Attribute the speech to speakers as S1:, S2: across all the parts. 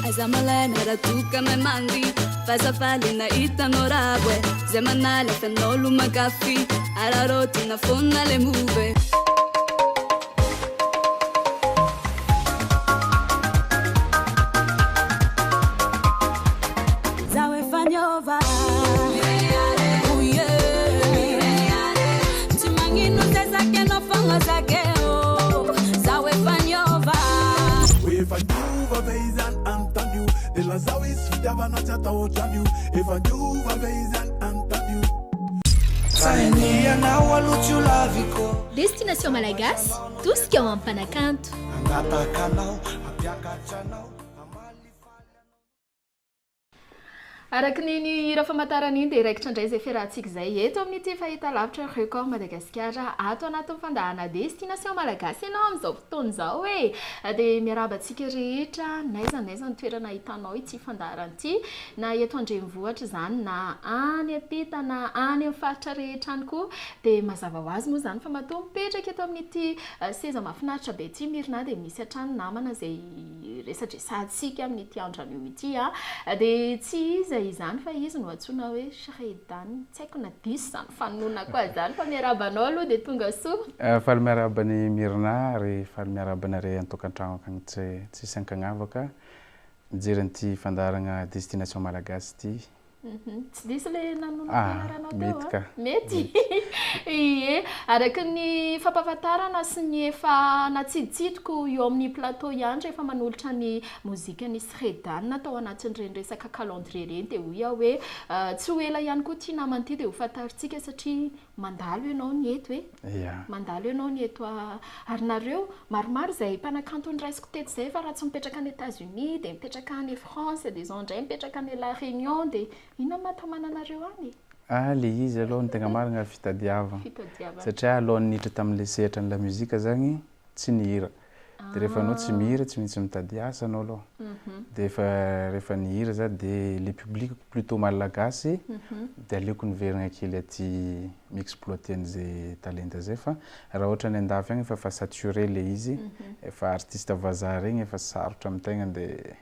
S1: aiza malaina raha toka mahay mandry fazafalina hitanao rabo zay manaly afanao lomakafy ararotina fona le move zaho efa niova tsy magnino zay zakenao fogna zakeo zaho efa niova
S2: efa niova ve izany antanio de lazao izy fitiavana tsy atao ohatranio efa niova ve izany antanio sainianao alotsio laviko
S3: Destination Malagasy, tout ce qui est en Panacanto.
S2: anatakanao ampiakatranao
S4: araky niny hira famantarana iny dia raikitra indray izay fiarahantsika izay eto amin'ity fahita lavitra record Madagascar ato anatin'ny fandahana destination Malagasy ianao amin'izao fotoana izao dia miaraba antsika rehetra naiza ny toerana hitanao ity fandaharana ity na eto andrenivohitra izany na any ampita na any amin'ny faritra rehetra any koa dia mazava ho azy moa izany fa matoa mipetraka eto amin'ity seza mahafinaritra be ity mirina dia misy hatrany namana izay resadresantsika amin'ity andro anio ity dia tsy izy izany fa izy no antsoina hoe Shreydan tsy haiko na diso izany fanonona koa izany fa miarabanao aloha dia tonga soa
S5: faly miarabany mirina ary faly miarabana re antokantrano akagny tsy sankagnavaka mijery an'ity fandarana destination Malagasy ity
S4: tsy diso le nanonana
S5: mety ka
S4: mety ie araky ny fampahafantarana sy ny efa natsiditsidiko eo amin'ny plateau ihany rehefa manolotra ny mozika ny Shreydan natao anatin'ireny resaka calendrier reny dia hoy aho hoe tsy ho ela ihany koa ity namana ity dia ho fantaritsika satria mandalo ianao ny eto mandalo ianao ny eto ary nareo maromaro izay mpanakanto ny raisiko teto izay fa raha tsy mipetraka any États-Unis dia mipetraka any France dia zao indray mipetraka any La Réunion dia inona mahatamananareo any
S5: le izy aloha ny tegna marina fitadiavana satria alohan'ny niditra tamin'le sehatra ny la muzika zany tsy nihira dia rehefa anao tsy mihira tsy maintsy mitady asa anao aloha dia rehefa nihira za dia le public plutôt malagasy dia aleoko niverina kely aty miexploiter an'izay talenta zay fa raha ohatra ny andafy agny efa saturé le izy efa artiste vazaha regny efa sarotra amin'tegna dia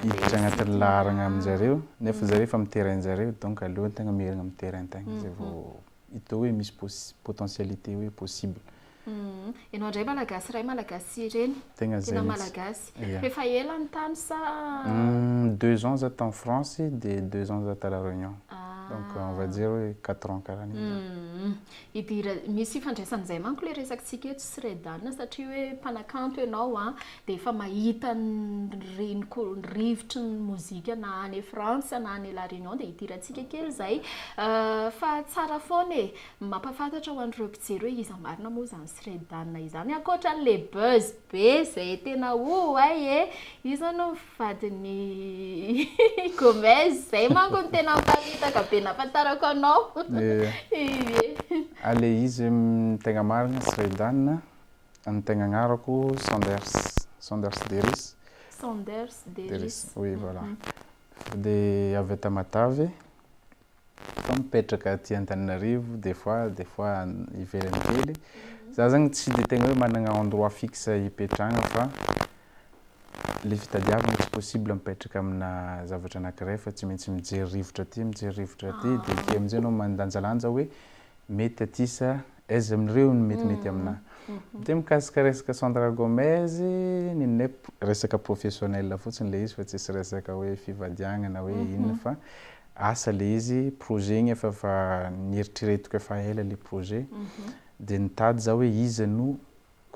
S5: hiditra agnatin'ny laharana amin'jareo nefa zareo efa miterrain-jareo donc aleo tegna miherigna amin'ny terrain-tegna zay vao hita hoe misy potentialité hoe possible
S4: ianao indray malagasy ray malagasy reny
S5: tegna
S4: tena malagasy rehefa ela ny tany sa
S5: 2 ans za en France dia 2 ans za à La Réunion donc on va dire hoe 4 ans karaha
S4: idira misy ifandraisan'izay manko le resakitsika eto Shreydan satria hoe mpanakanto ianao dia efa mahita ny rivotry ny mozika na any France na any La Réunion dia hidirantsika kely izay fa tsara foana mampafantatra ho an'ireo mpijery hoe iza marina moa izany Shreydan izany ankoatra n'le buzz be izay tena iza no vadiny Gomez izay manko no tena miparitaka be nafantarako anao
S5: le izy tegna marina Shreydan ny tegna agnarako Sanders Deris oui voilà dia avy ta Matavy fa mipetraka aty Antananarivo des fois ivelany kely za zany tsy dia tegna hoe manana endroit fixe hipetrahana fa le fitadiavana tsy possible mipetraka amina zavatra anankiray fa tsy maintsy mijery rivotra aty dia ke amin'izay anao mandanjalanja hoe mety aty sa aiza amin'ireo no metimety aminahy dia mikasika resaka Sandra Gomez ninay resaka professionnel fotsiny le izy fa tsisy resaka hoe fivadiagnana hoe inona fa asa le izy projet igny efa nieritreretiko efa ela le projet dia nitady za hoe izy no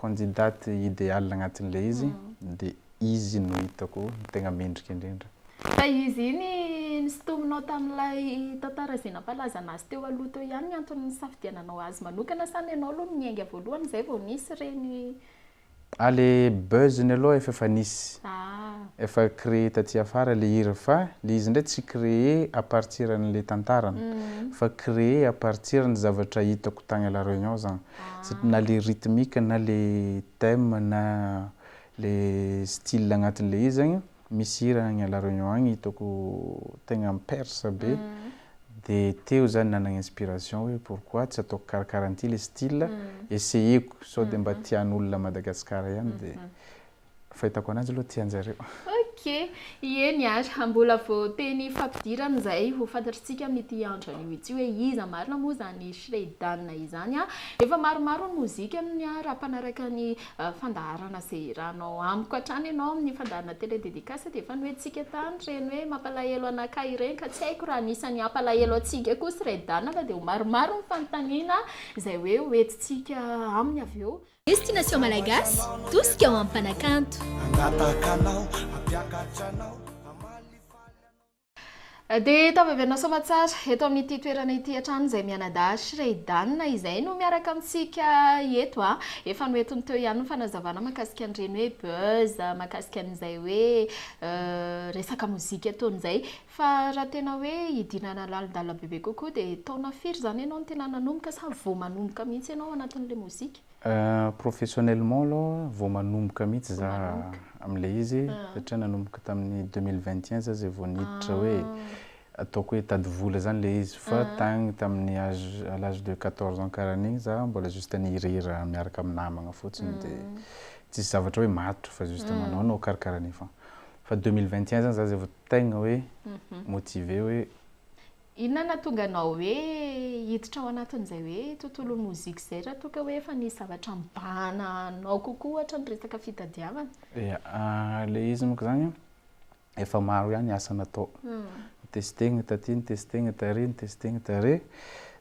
S5: candidate idéal agnatin'le izy dia izy no hitako tegna mendrika indrindra
S4: fa izy iny nisotominao tamin'ilay tantara izay nampalaza anazy teo aloha teo ihany ny antony nisafidiananao azy manokana sa ny ianao aloha niainga voalohany izay vao nisy reny
S5: le buzzny aloha efa nisy efa créé taty afara le hira fa le izy ndray tsy créé à partir n'le tantarana fa créé à partir ny zavatra hitako tagny La Réunion zany na le rythmique na le thème na le style agnatin'le izy zany misy hira agny La Réunion agny hitako tegna persa be dia teo zany nanana inspiration hoe pourquoi tsy ataoko karakaran'ity le style essayeko sao dia mba tian'olona Madagascar ihany dia fahitako anazy aloha tianjareo
S4: Ok, eny ary mbola vao teny fampidirana izay ho fantatritsika amin'ity andro anio ity hoe iza marina moa zany Shreydan izany a. Efa maromaro ny mozika amin'ny raha mpanaraka ny fandaharana izay rahanao amiko hatrany ianao amin'ny fandaharana télé-dédicace dia efa noentsika tany reny hoe mampalahelo anakay ireny ka tsy haiko raha anisany hampalahelo antsika koa Shreydan fa dia ho maromaro ny fanontaniana izay hoe hoentintsika aminy avy eo.
S3: Destination Malagasy, tosika ao am-panakanto.
S4: Dia tavaviana soamatsara eto amin'ity toerana ity hatrany izay mianadahy Shreydan izay no miaraka amintsika eto a. Efa noentiny teo ihany ny fanazavana mahakasika an'ireny hoe buzz, mahakasika an'izay hoe resaka mozika ataon'izay. Fa raha tena hoe hidinana lalindalina bebe kokoa dia taona firy zany ianao no tena nanomboka sa vao manomboka mihitsy ianao anatin'ilay mozika?
S5: Professionnellement aloha vao manomboka mihitsy za amin'ilay izy satria nanomboka tamin'ny 2021 za zay vao niditra hoe ataoko hoe tady vola zany ilay izy fa tagny tamin'ny à l'âge de 14 ans karahan'igny za mbola juste nihirihira miaraka amin'ny namagna fotsiny dia tsisy zavatra hoe matotra fa juste manao karakaran'igny fa 2021 zany za zay vao tegna hoe motivé hoe
S4: inona nahatonga anao hoe hiditra ao anatin'izay hoe tontolo mozika izay raha toa ka hoe efa nisy zavatra mibahana anao kokoa ohatra ny resaka fitadiavana?
S5: Ia, ilay izy monko zany efa maro ihany asa natao. Nitestegna taty, nitestegna tary, nitestegna tary.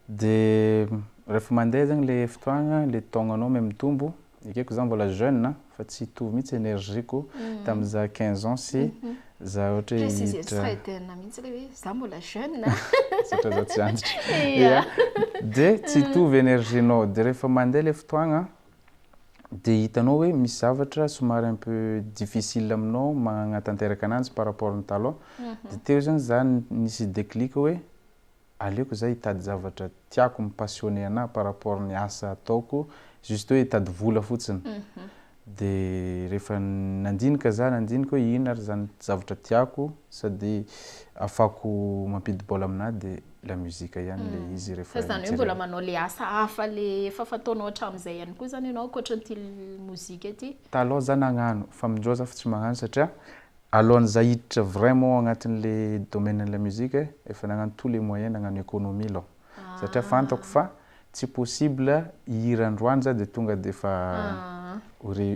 S5: Dia rehefa mandeha zany ilay fotoagna, ilay taognanao me mitombo, ekeko za mbola jeune fa tsy hitovy mihitsy énergieko tamin'ny za 15 ans sy za ohatra
S4: hiditra mihitsy ilay hoe za mbola jeune
S5: satria za tsy antitra. Dia tsy hitovy énergienao dia rehefa mandeha ilay fotoagna dia hitanao hoe misy zavatra somary un peu difficile aminao magnatanteraka ananjy par rapport ny taloha. Dia teo zany za nisy déclic hoe aleoko za hitady zavatra tiako mipassionné anahy par rapport ny asa ataoko juste hoe hitady vola fotsiny. Dia rehefa nandinika hoe ino ary zany zavatra tiako sady afaka mampidi-bola aminahy dia la muzika ihany ilay izy rehefa.
S4: Fa zany hoe mbola manao ilay asa hafa le efa fataonao hatramin'izay ihany koa zany ianao ankoatran'ity mozika ity?
S5: Taloha za nagnano fa amindreo za fa tsy magnano satria alohan'ny za hiditra vraiment agnatin'ilay domaine-la muzika efa nagnano tous les moyens nagnano économie aloha satria fantako fa tsy possible hihira androany za dia tonga dia efa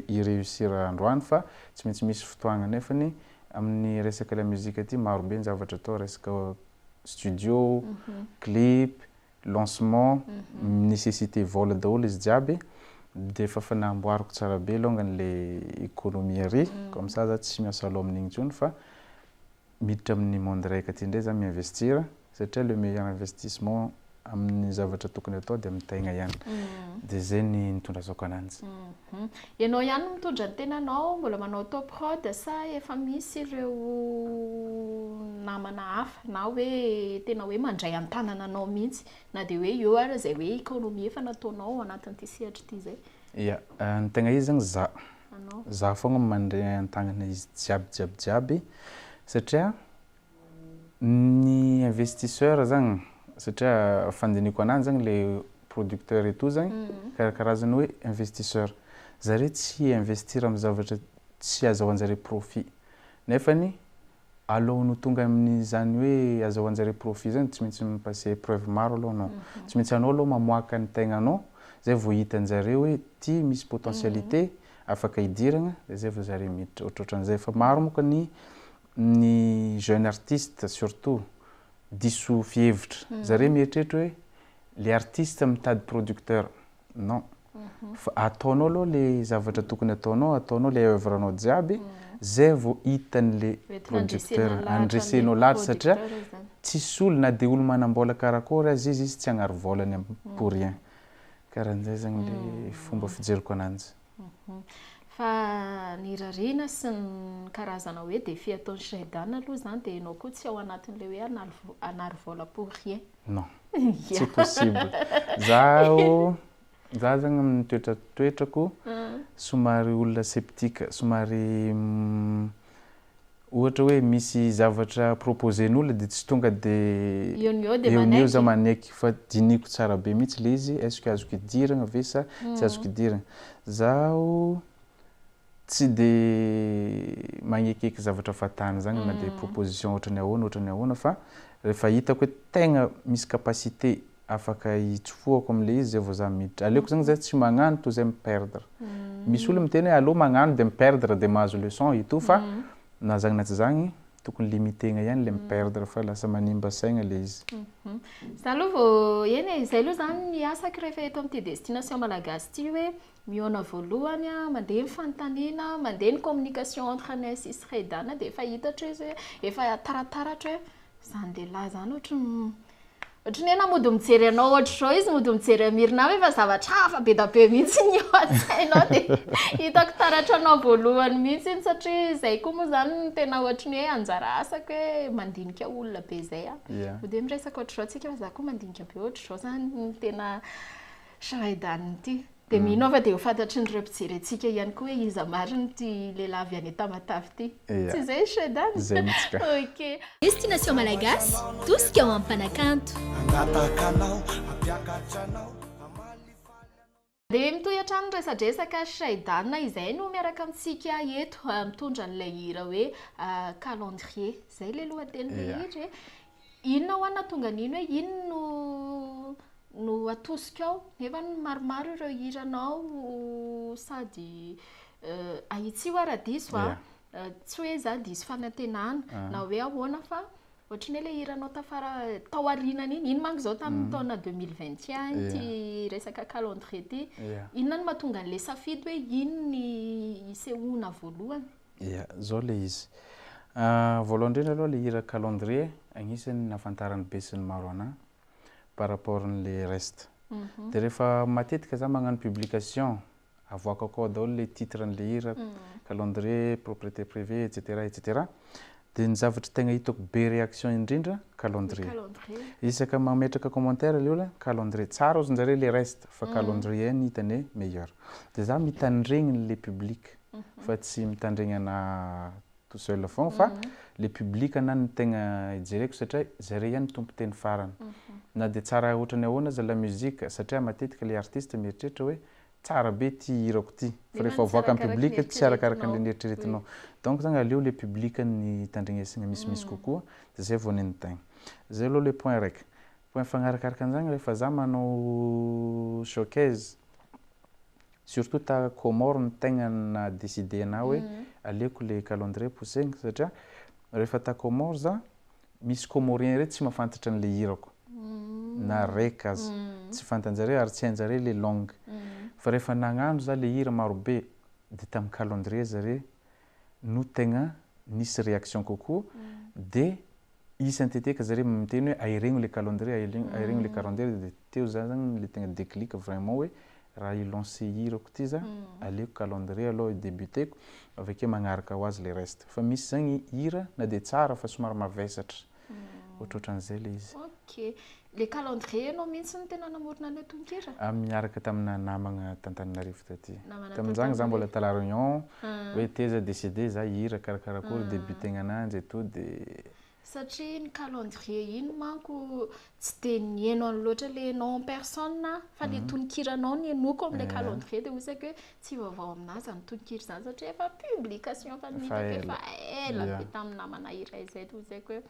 S5: hiréussir androany fa tsy maintsy misy fotoagna nefany amin'ny resaka la muzika ty marobe ny zavatra atao resaka studio, clip, lancement, nécessité vola daholo izy jiaby dia efa namboariko tsara be longany le économie ary comme ça za tsy miasa aloha amin'igny intsony fa miditra amin'ny monde raika ty ndray za miinvestir satria le meilleur investissement amin'ny zavatra tokony atao dia amin'ny tegna ihany. Dia zay ny nitondrazako ananjy.
S4: Ianao ihany no mitondra ny tenanao mbola manao top prod sa efa misy ireo namana hafa na hoe tena hoe mandray an-tanana anao mihitsy na dia hoe eo ary izay hoe économie efa nataonao anatin'ity sehatra ity zay?
S5: Ia, ny tegna izy zany za fogna mandray an-tanana izy jiaby satria ny investisseur zany satria fandiniko ananjy zany le producteur et tout zany karazany hoe investisseur zareo tsy investir amin'ny zavatra tsy azahoanjare profit nefany alohan'ny tonga amin'izany hoe azahoanjare profit zany tsy maintsy mipasser épreuve maro aloha anao tsy maintsy anao aloha mamoaka ny tegnanao zay vao hitanjareo hoe ty misy potentialité afaka hidirana dia zay vao zareo miditra ohatrohatran'izay fa maro moka ny jeune artiste surtout diso fihevitra zareo mieritreritra hoe le artiste mitady producteur non fa ataonao aloha le zavatra tokony ataonao le œuvrenao jiaby zay vao hitan'le producteur andresenao lahatra satria tsisy olo na dia olo manambola karakory azy izy tsy hagnary volany pour rien karahan'izay zany le fomba fijeriko ananjy.
S4: Fa ny rarina sy ny karazana hoe défi ataon'ny Shreydan aloha zany dia ianao koa tsy ao anatin'ilay hoe hanary vola pour rien?
S5: Non, tsy possible. Za zany amin'ny toetrako somary olona sceptique, somary ohatra hoe misy zavatra proposen'olona dia tsy tonga dia eo za manaiky fa diniko tsara be mihitsy le izy est-ce que azoko idirana ve sa tsy azoko idirana. Zaho tsy de magnekeky zavatra fatany zany na de proposition ohatrany ahoana fa rehefa hitako hoe tegna misy capacité afaka hitsofoako am'le izy zay vao za miditra aleoko zany zay tsy magnano toy zay miperdre misy olo miteny hoe allo magnano de miperdre de mahazo leçon ito fa na zagny na tsy zagny tokony limitena ihany le miperdre fa lasa manimba saigna le izy
S4: za aloha vao eny zay aloha zany ny asako rehefa eto amin'ity destination malagasy ty hoe miona voalohany a mandeha nyfanontaniana mandeha ny communication entre anay sy Shreydan de efa hitatra izy hoe efa tarataratra hoe zany lehilahy zany ohatry ny mody mijery anao ohatra zao izy mody mijery amirina efa zavatra hafa be da be mihitsy ny atsainao de hitako taratra anao voalohany mihitsy iny satria zay koa moa zany tena ohatra ny hoe anjara asako hoe mandinika olona be zay mody miresaka ohatra zao tsika fa za koa mandinika be ohatra zao zany tena Shreydan ty de mino fa de ho fantatry nyreo mpijery antsika ihany koa hoe iza mariny ty lehilahy avy any Tamatavy ty tsy zay Shreydan
S5: zay mitsika
S4: ok
S3: destination malagasy tosika ao am-panakanto
S4: de mitohy hatrany resadresaka Shreydan izay no miaraka amintsika eto mitondra an'ilay hira hoe calendrier zay le lohatenin'le hira inona ho anna tonga an'iny hoe ino no atosika ao nefa maromaro ireo hiranao sady ahitsy ara-diso tsy hoe za diso fanantenana na hoe ahoana fa ohatry ny hoe le hiranao tafara tao arinana iny manko zao tamin'ny taona 2021 ty resaka calendrier ty inona no mahatonga an'le safidy hoe ino ny isehoana voalohany
S5: zao le izy voalohany indrindra aloha le hira calendrier agnisan'ny nahafantarany be sy ny maro anahy par rapport n'le reste de rehefa matetika za magnano publication avoaka akao daholo le titre n'le hira calendrier propriété privée etc de ny zavatra tegna hitako be réaction indrindra calendrier isaka mametraka commentaire le olona calendrier tsara ozy njareo le reste fa calendrier ny hitany hoe meilleur de za mitandregny le public fa tsy mitandregny ana tout seul fogna fa le public anany tegna ijereko satria zare ihany tompo teny farany na de tsara ohatrany ahoana za la musique satria matetika le artiste mieritreritra hoe tsara be ty hirako ty fa rehefa avoaka amin'ny public tsy arakaraka an'le nieritreretinao donc zany aleo le public ny tandregnesina misimisy kokoa de zay vao neny tegna zay aloha le point raiky point fagnarakaraka an'izany rehefa za manao showcase surtout ta Comore ny tegna na décidé ana hoe aleoko le calendrier poussegny satria rehefa ta Comore za misy comorien reto tsy mahafantatra an'le hirako na reka azy tsy fantanjare ary tsy hainjare le langue fa rehefa nagnano za le hira marobe de tamin'ny calendrier zare no tegna nisy réaction kokoa de isantetika zare miteny hoe airegno le calendrier airegno le calendrier de teo za zany le tegna déclic vraiment hoe raha ilancé hirako ty za aleoko calendrier aloha débuteko avake magnaraka ho azy le reste fa misy zagny hira na de tsara fa somary mavesatra ohatrohatran'izay le izy
S4: ok le calendrier anao mihitsy ny tena namorona le tonkira
S5: miaraka tamina namagna Tantananarivo taty tamin'izany za mbola tala réunion hoe teza décidé za hira karakarakory débutegna ananjy et tout de
S4: satria ny calendrier iny manko tsy de nihaino any loatra le nom en personne fa le tonkiranao ny enoko am'le calendrier de osaky hoe tsy vaovao aminazy ny tonkira zany satria efa publication fa nitako efa ela be tamin'ny namana iray zay de osaky hoe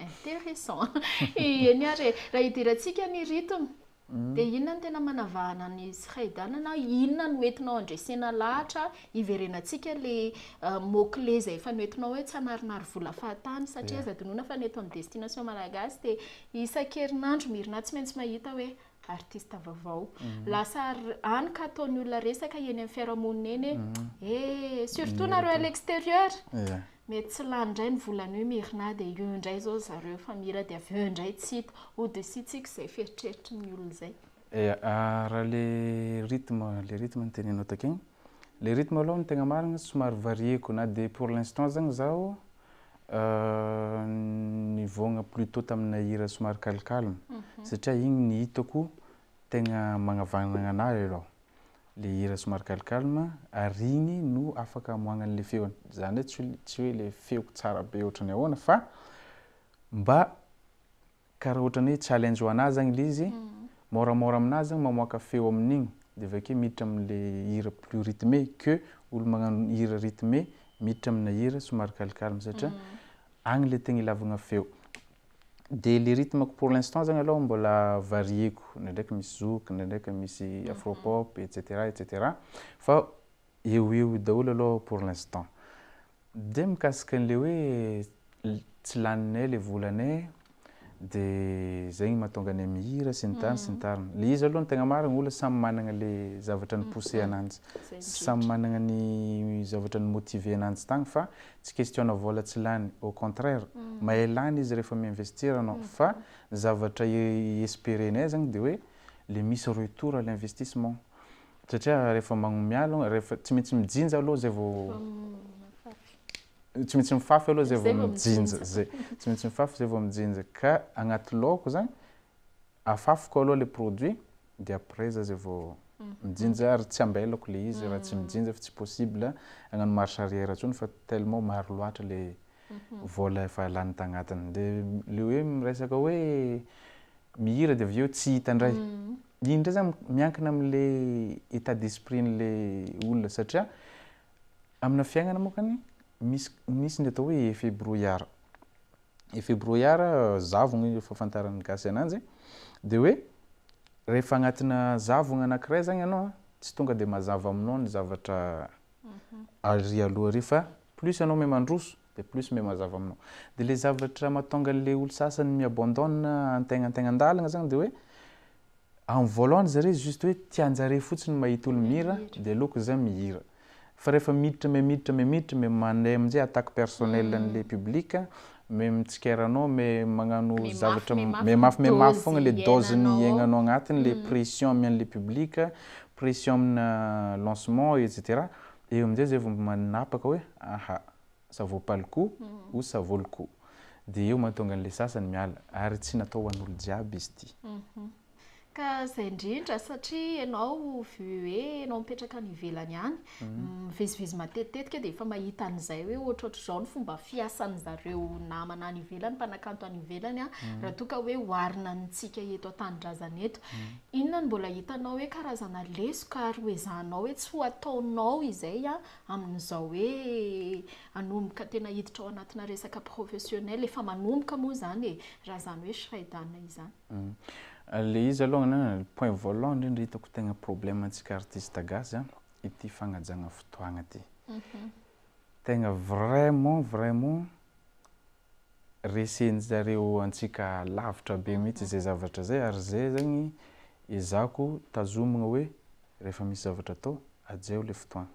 S4: intéressant eny ary raha idirantsika ny rythme de inona ny tena manavahana ny Shreydan na inona no entinao andresena lahatra iverenantsika le mot-clé zay efa noentinao hoe tsy hanarinary vola fahatany satria zadinoana fa neto amin'ny destination malagasy de isan-kerinandro mirina tsy maintsy mahita hoe artiste vaovao lasa any ka ataony olona resaka eny amin'ny fiarahamonina eny surtout nareo à l'extérieur mety tsy lany indray ny volany hoe mirina de io indray zao zareo fa mira de avy eo indray tsy hita au-dessus-tsika zay fieritreritry ny olona zay
S5: raha le rythme ny teninao takegny le rythme aloha ny tegna marina somary varieko na de pour l'instant zagny zaho nivogna plutôt tamina hira somary calme satria igny ny hitako tegna magnavagnana anahy aloha le hira somary calme ary igny no afaka amoagnany le feony zany hoe tsy hoe le feoko tsara be ohatrany ahoana fa mba karaha ohatrany hoe challenge ho anazy zagny le izy moramora aminazy zagny mamoaka feo amin'igny dia avy akeo miditra amin'le hira plus rythmé que olo magnano hira rythmé miditra amina hira somary calme satria agny le tegna ilavagna feo. Dia le rythme pour l'instant zany aloha mbola varieko, ndraindraiky misy zouk, ndraindraiky misy afropop etc. Fa eo daholo aloha pour l'instant. Dia mikasika an'le hoe tsy laninay le volanay dia zegny mahatonga anay mihira sy ny tariny. Le izy aloha ny tegna marina olo samy managna le zavatra ny poussé ananjy, samy managna ny zavatra ny motivé ananjy tagny fa tsy question vola tsy lany, au contraire mahay lany izy rehefa miinvestir anao fa zavatra espérenay zany dia hoe le misy retour à l'investissement satria rehefa magnomiala rehefa tsy maintsy mijinja aloha zay vao tsy maintsy mifafy aloha zay vao mijinja zay tsy maintsy mifafy zay vao mijinja ka agnaty laoko zany afafiko aloha le produit dia après zay vao mijinja ary tsy ambelako le izy raha tsy mijinja fa tsy possible hagnano marche arrière ntsony fa tellement maro loatra le vola efa lany tagnatiny. Dia le hoe miresaka hoe mihira dia avy eo tsy hita indray iny ndray zany miankina amin'le état d'esprit n'le olona satria amina fiainana mokany misy ny atao hoe effet brouillard. Effet brouillard zavogna efa fantaran'ny gasy ananjy dia hoe rehefa agnatina zavogna anankiray zany ianao tsy tonga dia mazava aminao ny zavatra ary aloha ary fa plus ianao may mandroso dia plus may mazava aminao. Dia le zavatra mahatonga le olo sasany miabandonne antegna andalana zany dia hoe en volant zareo juste hoe tianjare fotsiny mahita olo mihira dia aleoko zany mihira. Fa rehefa miditra may manday amin'izay attaque personnelle an'le public may mitsikeranao may magnano zavatra may mafy fogna le dose-ny iainanao agnatiny le pression amian'le public, pression amina lancement etc. Eo amin'izay zay vao manapaka hoe aha ça vaut pas le coup ou ça vaut le coup. Dia eo mahatonga an'le sasany miala ary tsy natao ho an'olo jiaby izy ty.
S4: Ka zay indrindra satria ianao hoe ianao mipetraka any ivelany any mivezivezy matetika dia efa mahita an'izay hoe ohatrohatr'izao ny fomba fiasan'zareo namana any ivelany mpanakanto any ivelany raha toa ka hoe oharina antsika eto an-tanindrazana eto. Inona no mbola hitanao hoe karazana lesoka ary hoezahanao hoe tsy ho ataonao izay amin'izao hoe anomboka tena hiditra ao anatina resaka professionnel efa manomboka moa zany raha zany hoe Shreydan izany.
S5: Le izy alongany point volant indrindra hitako tegna problème antsika artiste gasy ity fagnajana fotoagna ty. Tegna vraiment resen'zareo antsika lavitra be mihitsy zay zavatra zay ary zay zany ezako tazomina hoe rehefa misy zavatra atao ajeo le fotoagna.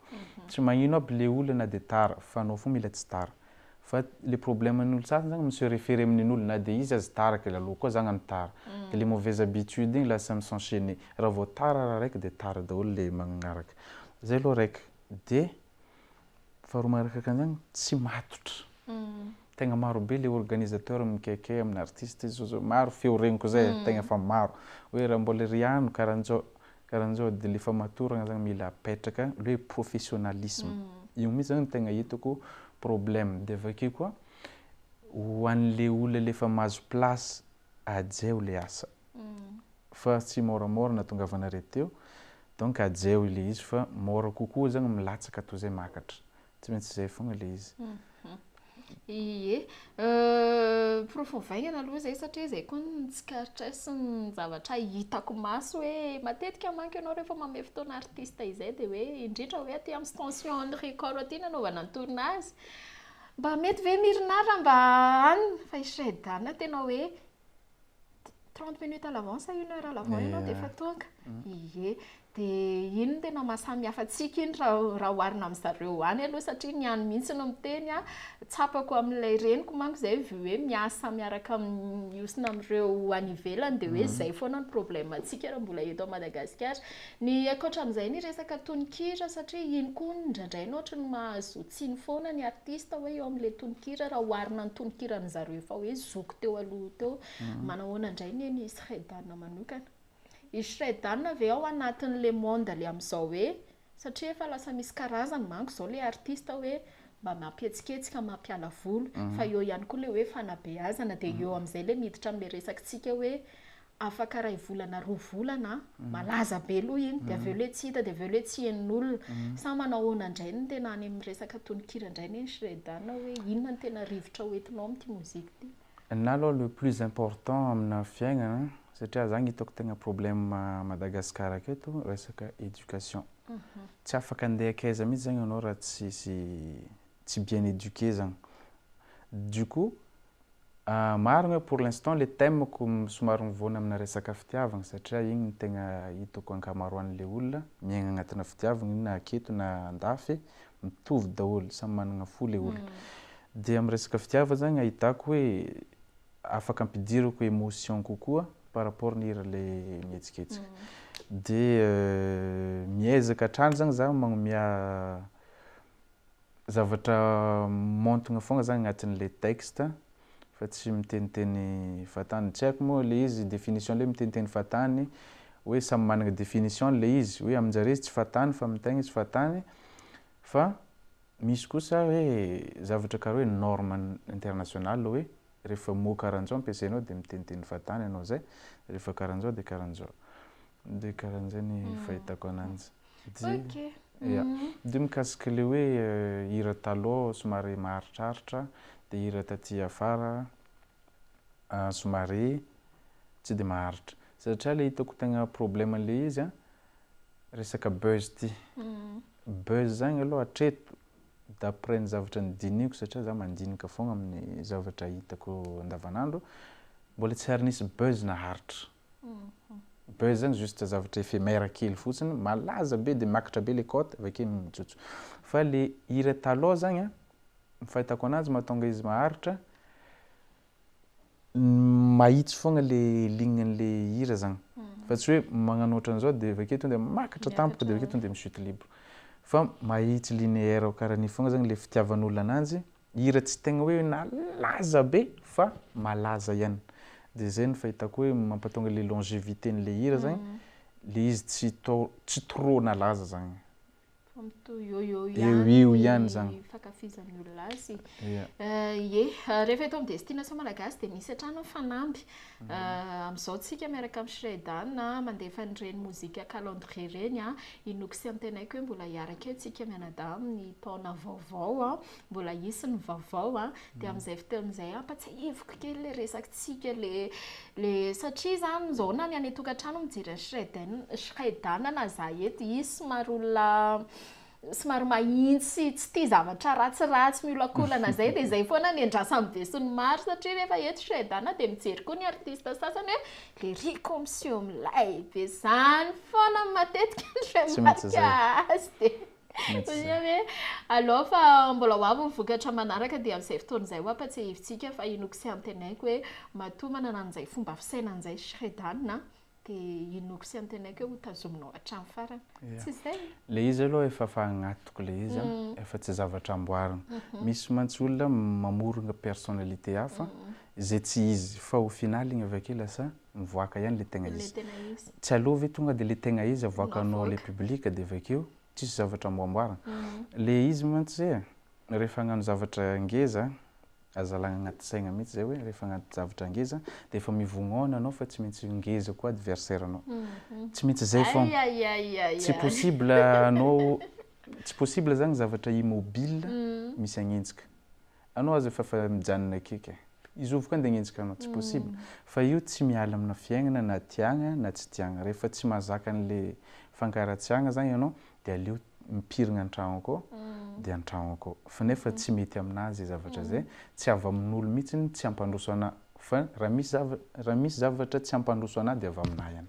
S5: Tsy magnino aby le olona na dia tara fa anao foagna mila tsy tara. Fa le problème an'olo sasany zany monsieur référé amin'olo na dia izy azy taraka le aloha koa zany any tara. Dia le mauvaise habitude igny lasa misenchaîner. Raha vao tara raha raiky dia tara daholo le magnaraka. Zay aloha raiky. Dia faharoa magnaraka an'izany tsy matotra. Tegna maro be le organisateur mikaikay amin'ny artiste zao maro feo regniko zay tegna fa maro hoe raha mbola riano karahan'izao dia le famatorana zany mila apetraka le hoe professionnalisme. Io mihitsy zany tegna hitako problème. Dia avy akeo koa ho an'le olona le efa mahazo place ajeo le asa fa tsy moramora nahatongavana reteo donc ajeo le izy fa mora kokoa zany milatsaka toy izay makatra tsy maintsy zay fogna le izy.
S4: Ie profovaingana aloha zay satria zay koa ny tsikaritry ny zavatra hitako maso hoe matetika manko ianao rehefa manome fotoana artiste izay dia hoe indrindra hoe aty amin'ny station ny record aty nanaovana ny tournage mba mety ve mirinara mba any fa i Shreydan tena hoe 30 minutes à l'avance, 1 heure à l'avance ianao dia efa tonga. Ie dia ino tena mahasamihafa antsika iny raha oharina amin'zareo any aloha satria ny any mihitsy no miteny tsapako amin'ilay reniko manko zay hoe miasa miaraka miosina amin'ireo any ivelany dia hoe zay foana ny problème antsika raha mbola eto Madagascar. Ny ankoatra amin'izay ny resaka tononkira satria iny koa indraindray ohatry ny mahazotsiny foana ny artiste hoe eo amin'ilay tononkira raha oharina ny tononkiran'zareo efa hoe zoko teo aloha teo manahoana indray ny Shreydan manokana. I Shreydan ve ao anatin'le monde le amin'izao hoe satria efa lasa misy karazany manko zao le artiste hoe mba mampietsiketsika mampiala volo fa eo ihany koa le hoe fanabeazana dia eo amin'izay le miditra amin'le resakitsika hoe afaka ray volana 2 volana malaza be aloha iny dia aveo le tsy hita dia aveo le tsy hain'olona samy manao ahoana indray ny tena any amin'ny resaka tononkira indray ny Shreydan hoe inona ny tena rivotra hoentinao amin'ity mozika ity
S5: na aloha le plus important amina fiainana satria zany hitako tegna problème Madagascar aketo resaka éducation tsy afaka andeha akaiza mihitsy zany ianao raha tsy bien éduqué zany du coup marina pour l'instant le thème ko somary mivoana amina resaka fitiavana satria igny tegna hitako ankamaroan'le olona miaigna agnatina fitiavana na aketo na andafy mitovy daholo samy manana fo le olona dia amin'ny resaka fitiavana zany ahitako hoe afaka ampidiriko émotion kokoa par rapport ny hira le mihetsiketsika dia miezaka hatrany zany za magnomia zavatra montogna fogna zany agnatin'le texte fa tsy miteniteny fatany tsy haiko moa le izy définition le miteniteny fatany hoe samy manana définition le izy hoe aminjare izy tsy fatany fa amintegna izy fatany fa misy kosa hoe zavatra karaha hoe norme internationale hoe rehefa mot karahan'izao ampiasainao dia miteniteny fatany ianao zay rehefa karahan'izao dia karahan'izao dia karahan'izay ny fahitako ananjy dia mikasika le hoe hira taloha somary maharitraritra dia hira taty afara somary tsy dia maharitra satria le hitako tegna problème le izy resaka buzz ty buzz zany aloha hatreto d'après ny zavatra nydiniko satria za mandinika fogna amin'ny zavatra hitako andavanandro mbola tsy ary nisy buzz naharitra buzz zany juste zavatra éphémère kely fotsiny malaza be dia makatra be le cote avake mijotso fa le hira taloha zany fahitako anazy mahatonga izy maharitra mahitsy fogna le lignan'le hira zany fa tsy hoe magnano ohatran'izao dia avake tonga dia makatra tampoka dia avake tonga dia michute libre fa mahitsy linéaire karaha ny fogna zany le fitiavan'olona ananjy hira tsy tegna hoe nalaza be fa malaza ihany dia zay ny fahitako hoe mampatonga le longévité n'le hira zany le izy tsy trop nalaza zany eo ihany zany
S4: fankafizan'ny olona azy rehefa eto amin'ny destination malagasy dia misy hatrany fanamby amin'izao tsika miaraka amin'ny Shreydan mandefa an'ireny mozika calendrier reny inoko sy antenaiko hoe mbola hiaraka eo tsika mianadahy amin'ny taona vaovao mbola hisy ny vaovao dia amin'izay fotoana izay ampatsiahiviko kely le resakitsika le satria zany zao na ny any tokantrano mijery Shreydan na za eto hisy somary olona somary mahintsy tsy tia zavatra ratsiratsy miolakolana zay dia zay foana ny andrasany be sy ny maro satria rehefa eto Shreydan dia mijery koa ny artiste sasany hoe le riz comme si milay be zany foana matetika ny remarka azy dia hoe aloha fa mbola ho avy mivokatra manaraka dia amin'izay fotoana izay ho ampatsiahivitsika fa inoko sy antenaiko hoe matoa manana an'izay fomba fisainan'izay Shreydan dia inoko sy antenaiko hoe ho tazominao hatrany farany tsy zay
S5: le izy aloha efa fagnatoko le izy efa tsy zavatra amboarina misy mantsy olona mamorona personnalité hafa zay tsy izy fa au final igny avake lasa mivoaka ihany le tegna izy tsy aloha ve tonga dia le tegna izy avoakanao le public dia avakeo tsisy zavatra amboamboarina le izy mantsy zay rehefa hagnano zavatra ngeza azalagna agnaty saigna mihitsy zay hoe rehefa agnaty zavatra ngeza dia efa mivognaona anao fa tsy maintsy ngeza koa adversaire anao tsy maintsy zay fogna tsy possible anao tsy possible zany zavatra immobile misy agnenjika anao aza fa mijanona akeka izy ovy koa andeha agnenjika anao tsy possible fa io tsy miala amina fiaignana na tiagna na tsy tiagna rehefa tsy mahazaka an'le fankaratsiagna zany ianao dia aleo mipirina an-tragno akao dia an-tragno akao fa nefa tsy mety aminazy zavatra zay tsy avy amin'olo mihitsy tsy hampandroso anahy fa raha misy zavatra tsy hampandroso anahy dia avy aminahy ihany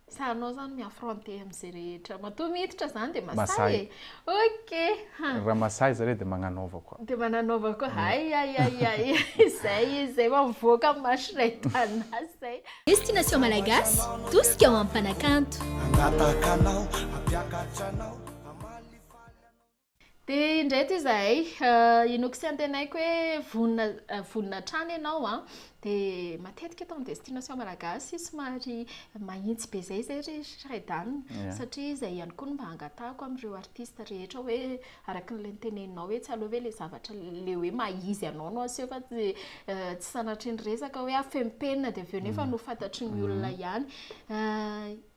S4: sanao zany miaffronter amin'izay rehetra matoa miditra zany dia masay ok
S5: raha masay zareo dia magnanova koa
S4: dia mananova koa ay zay mivoaka amin'ny Shreydan zay
S3: destination malagasy tosika ao am-panakanto
S4: dia indray izahay inoako sy antenaiko hoe vonona trano ianao a dia matetika eto amin'ny destination malagasy somary mahitsy be zay ry Shreydan satria izay ihany koa no mba hangatahako amin'ireo artista rehetra hoe araka n'ilay niteneninao hoe tsy aloha hoe ilay zavatra le hoe mahizy anao no aseho fa tsy sanatry ny resaka hoe afempenina dia avy eo nefa no fantatry ny olona ihany.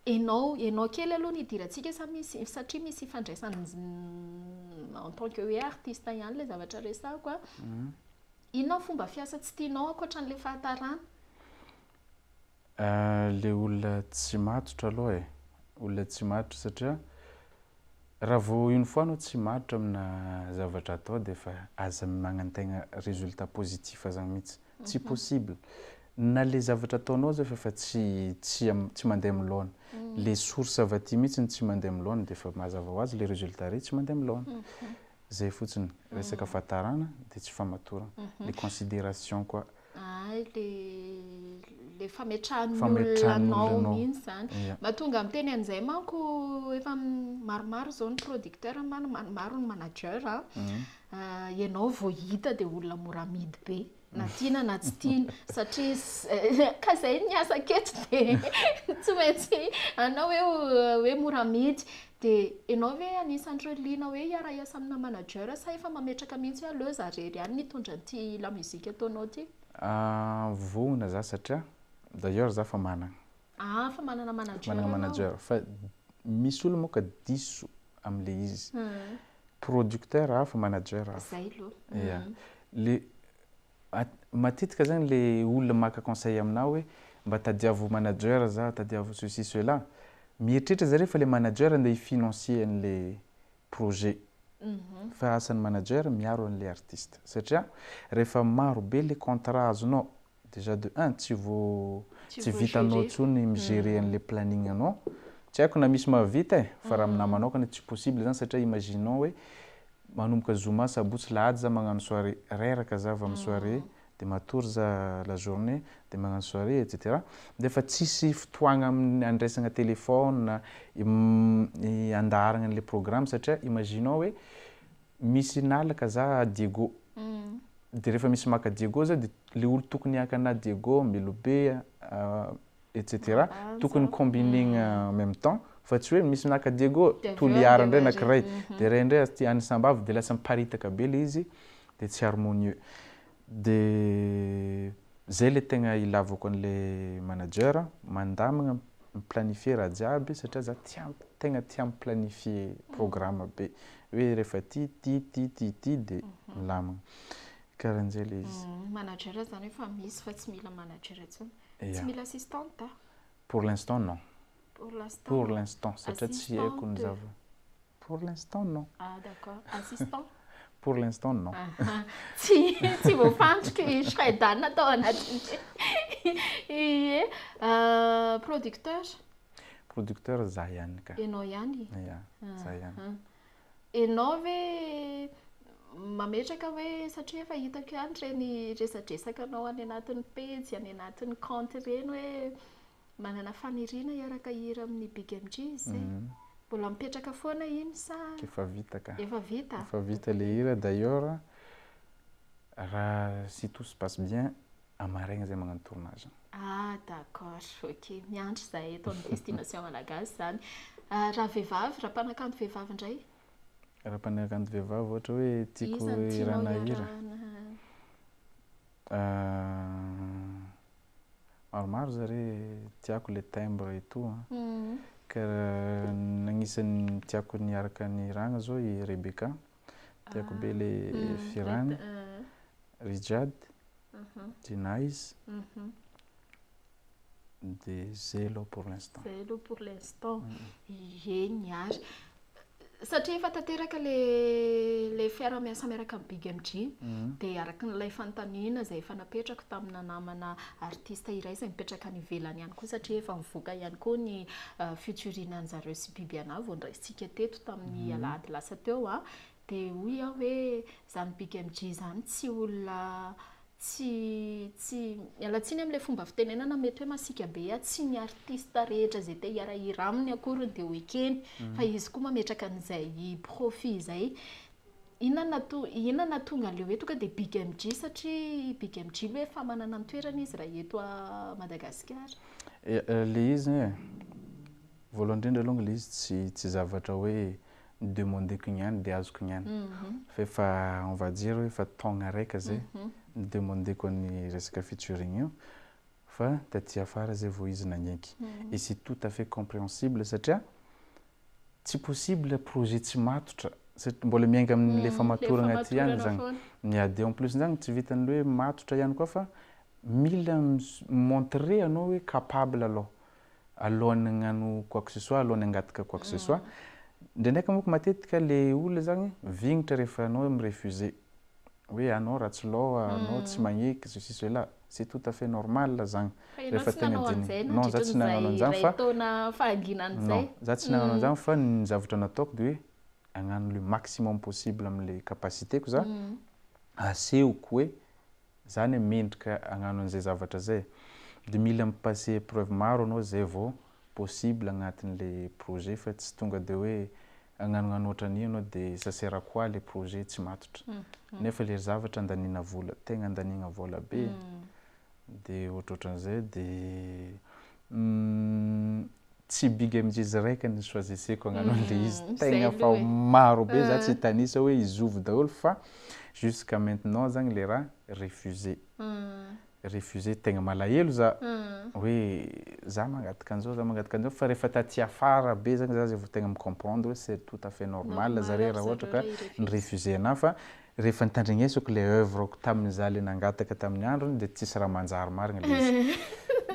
S4: Enao kely aloha ny hidirantsika satria misy ifandraisany en tant que hoe artiste ihany ilay zavatra resako a. Inona fomba fiasa tsy tianao ankoatran'ilay fahatarana?
S5: Le olona tsy matotra aloha olona tsy matotra satria raha vao une fois anao tsy matotra amina zavatra atao dia efa aza magnantegna résultat positif zany mihitsy. Tsy possible. Na le zavatra ataonao zay efa tsy mandeha miloana. Le source avy aty mihitsy tsy mandeha miloana dia efa mazava ho azy le résultat rehetra tsy mandeha miloana. Zay fotsiny resaka fahatarana dia tsy famatorana. Le considération koa.
S4: Le fametrahan'ny olonanao mihitsy zany. Mahatonga miteny an'izay manko efa maromaro zao ny producteur maromaro ny manager ianao vao hita dia olona mora midy be. Na tiana na tsy tiana satria ka zay ny asa aketo dia tsy maintsy anao hoe mora midy. Dia ianao hoe anisan'ireo liana hoe hiara-iasa amina manager sa efa mametraka mihitsy hoe aleo za rery ihany nitondra an'ity la muzika ataonao ity?
S5: Vohona za satria d'ailleurs za fa manana.
S4: Fa manana manager.
S5: Manana manager fa misy olo moka diso am'le izy. Producteur hafa manager hafa.
S4: Zay aloha.
S5: Le matetika zany le olona maka conseil aminao hoe mba tadiavo manager za tadiavo ceci cela. Mieritreritra zareo fa le manager andeha hifinansier an'le projet. Fa asan'ny manager miaro an'le artiste satria rehefa maro be le contrat azonao déjà de 1 tsy vitanao tsony migérer an'le planning anao. Tsy haiko na misy mahavita fa raha aminah manokana tsy possible zany satria imaginons hoe manomboka zoma sabotsy lahady za magnano soirée reraka za avy amin'ny soirée dia matory za la journée dia magnano soirée etc. Dia efa tsisy fotoagna andraisana téléphone na andaharana an'le programme satria imaginons hoe misy nalaka za Diego. Dia rehefa misy maka Diego za dia le olo tokony hiakana Diego Melobe etc. tokony combinena en même temps fa tsy hoe misy naka Diego toliara indray anankiray dia ray indray aty anisambavy dia lasa miparitaka be le izy dia tsy harmonieux. Dia zay le tegna ilavako an'le manager mandamina miplanifie raha jiaby satria za tegna tia miplanifie programme be hoe rehefa ty dia milamina karahan'izay le izy.
S4: Manager zany efa misy fa tsy mila manager intsony. Tsy mila assistante?
S5: Pour l'instant non.
S4: Pour
S5: l'instant satria tsy haiko ny zava. Pour l'instant non.
S4: D'accord. Assistant?
S5: Pour l'instant non.
S4: Tsy voafantriky Shreydan atao anatin'izay. Producteur?
S5: Producteur za ihany ka.
S4: Ianao ihany?
S5: Za ihany.
S4: Ianao ve mametraka hoe satria efa hitako ihany reny resadresakanao any anatin'ny page, any anatin'ny compte reny hoe manana faniriana hiaraka hira amin'ny Big MG zay. Mbola mipetraka foana iny sa?
S5: Efa vita ka.
S4: Efa vita?
S5: Efa vita le hira d'ailleurs raha si tout se passe bien amaraigna zay magnano tournage.
S4: D'accord, ok. Miandry zahay eto amin'ny destination malagasy zany. Raha vehivavy, raha mpanakanto vehivavy indray?
S5: Raha mpanakanto vehivavy ohatra hoe tiako irana hira. Maromaro zare tiako le timbre et tout. Ka nagnisan'ny tiako niaraka niragna zao i Rebecca. Tiako be le Firana, Rijad, Dinais. Dia zay aloha pour l'instant.
S4: Zay aloha pour l'instant. Niary. Satria efa tanteraka le fiara-miasa miaraka amin'ny Big MG dia araka n'ilay fanontaniana izay efa napetrako tamina namana artista iray izay mipetraka any ivelany ihany koa satria efa mivoaka ihany koa ny featuring-an'zareo sy Biby Anavo andraisitsika teto tamin'ny alahady lasa teo dia hoy aho hoe zany Big MG zany tsy olona tsy mialatsiny amin'ilay fomba fitenenana mety hoe masika be tsy ny artista rehetra zay te hiarahira aminy akory dia hoekeny fa izy koa mametraka an'izay profit izay inona tonga le hoe tonga dia big MG satria big MG le hoe fa manana ny toerana izy raha eto a Madagascar.
S5: Le izy voalohany indrindra aloha le izy tsy zavatra hoe demandeko niany dia azoko niany fa efa on va dire hoe efa taogna raika zay demandeko ny resaka featuring io fa taty afara zay vao izy nagnaiky et c'est tout à fait compréhensible satria tsy possible projet tsy matotra mbola miainga amin'le famatorana aty ihany zany miady en plus zany tsy vitany hoe matotra ihany koa fa mila montrer anao hoe capable alohan'ny hagnano quoi que ce soit alohan'ny hangataka quoi que ce soit ndraindraiky moko matetika le olona zany vignitra rehefa anao mirefuser hoe anao ratsy loha anao tsy magneky ceci cela c'est tout à fait normal zany rehefa tegna diny non za tsy nagnano an'izany fa non za tsy nagnano an'izany fa ny zavatra nataoko dia hoe hagnano le maximum possible am'le capacité-ko za asehoko hoe zany mendrika hagnano an'izay zavatra zay dia mila mipasser épreuve maro anao zay vao possible agnatin'le projet fa tsy tonga dia hoe hagnano ohatran'io anao dia ça sert à quoi le projet tsy matotra nefa le zavatra andanina vola tegna andanina vola be dia ohatrohatran'izay dia tsy big MG raika ny choisisseko hagnano an'le izy tegna fa maro be za tsy tanisa hoe izovy daholo fa jusqu'à maintenant zany le raha refusé tegna malahelo za hoe za mangataka an'izao fa rehefa taty afara be zany za zay vao tegna micomprendre hoe c'est tout à fait normal zare raha ohatra ka ny refusé ana fa rehefa nitandrignesako le œuvreko tamin'iza le nangataka tamin'ny androny dia tsisy raha manjary marina le izy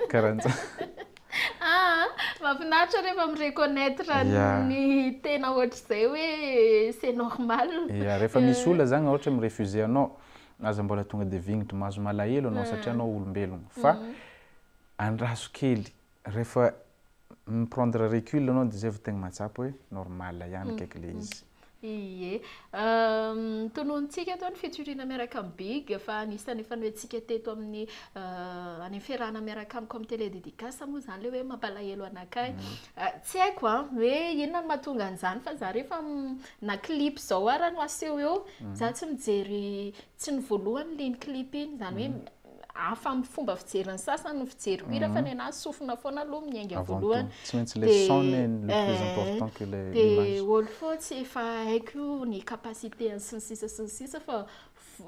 S5: karahan'izany.
S4: Mahafinaritra rehefa mireconnaître ny tena ohatr'izay hoe c'est normal.
S5: Rehefa misy olona zany ohatra mirefusé anao aza mbola tonga dia vignitra mahazo malahelo anao satria anao olombelogno fa andraso kely rehefa miprendre recul anao dia zay vao tegna mahatsapa hoe normal ihany kaiky le izy.
S4: Ie tonontsika eto ny featurina miaraka amin'ny big fa anisany efa noentsika teto amin'ny any fiarahana miaraka amiko amin'ny télé dédicace moa zany le hoe mampalahelo anakay tsy haiko hoe inona no mahatonga an'izany fa za rehefa na clip zao ara no aseho eo za tsy mijery tsy ny voalohany le ny clip iny zany hoe hafa amin'ny fomba fijeriny sasany no fijeriko ira fa ny anahy sofina foana aloha miainga voalohany
S5: tsy maintsy le son le plus important que l'image
S4: dia olo fô tsy efa haiko ny capacité sy ny sisa fa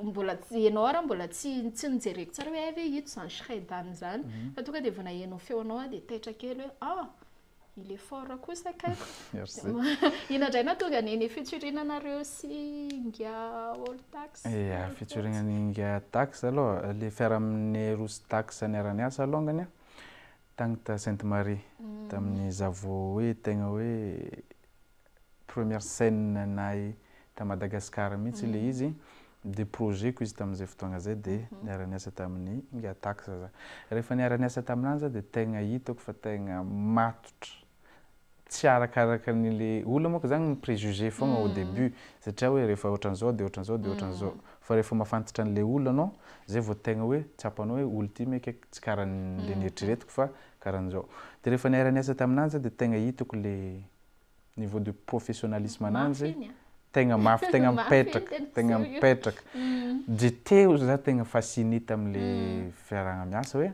S4: mbola tsy ianao ara mbola tsy nijereko tsara hoe ave ito zany Shreydan zany fa tonga dia vao nahenao feonao dia taitra kely hoe il est fort kosa kaiky.
S5: Merci.
S4: Inandray natonga ny featurinanareo sy Ingia All Tax.
S5: Featurinan'ny Ingia Tax aloha le fiara amin'ny Rosy Tax niara-niasa alongany tagny ta Sainte-Marie tamin'ny zavo hoe tegna hoe première scène nahy ta Madagascar mihitsy le izy de projetko izy tamin'izay fotoagna zay dia niara-niasa tamin'ny Ingia Tax za rehefa niara-niasa taminanza dia tegna hitako fa tegna matotra tsy arakaraka n'le olona moka zany ny préjugé foagna au début satria hoe rehefa ohatran'izao dia ohatran'izao dia ohatran'izao fa rehefa mahafantatra an'le olona anao zay vao tegna hoe tsapanao hoe olo ty meka tsy karaha le nieritreretiko fa karahan'izao dia rehefa niara-niasa taminanza dia tegna hitako le niveau de professionnalisme ananjy tegna mafy tegna mipetraka dia teo za tegna fasciné tamin'le fiaragna miasa hoe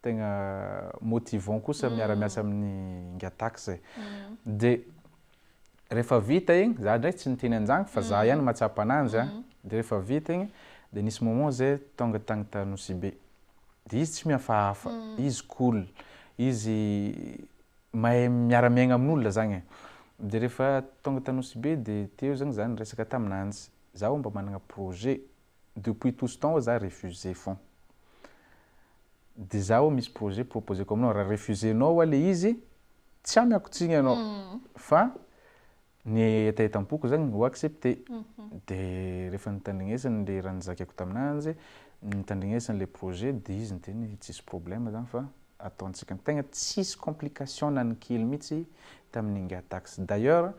S5: tegna motivant kosa miara-miasa amin'ny Ingia Tax dia rehefa vita igny za ndray tsy niteny anjany fa za ihany mahatsapa ananjy dia rehefa vita igny dia nisy moment zay tonga tagny ta Nosy-Be dia izy tsy mihafahafa izy cool izy mahay miara-miaigna amin'olona zany dia rehefa tonga ta Nosy-Be dia teo zany za niresaka taminanjy zaho mba managna projet depuis tout ce temps za refusé fond dia zaho misy projet proposeko aminao raha refusénao le izy tsy amiako tsigny anao fa ny etaetampoko zany ho accepté dia rehefa nitandrignesany le raha nizakaiko taminanjy nitandrignesany le projet dia izy niteny tsisy problème zany fa ataontsika tegna tsisy complication na ny kely mihitsy tamin'ny Ingia Tax d'ailleurs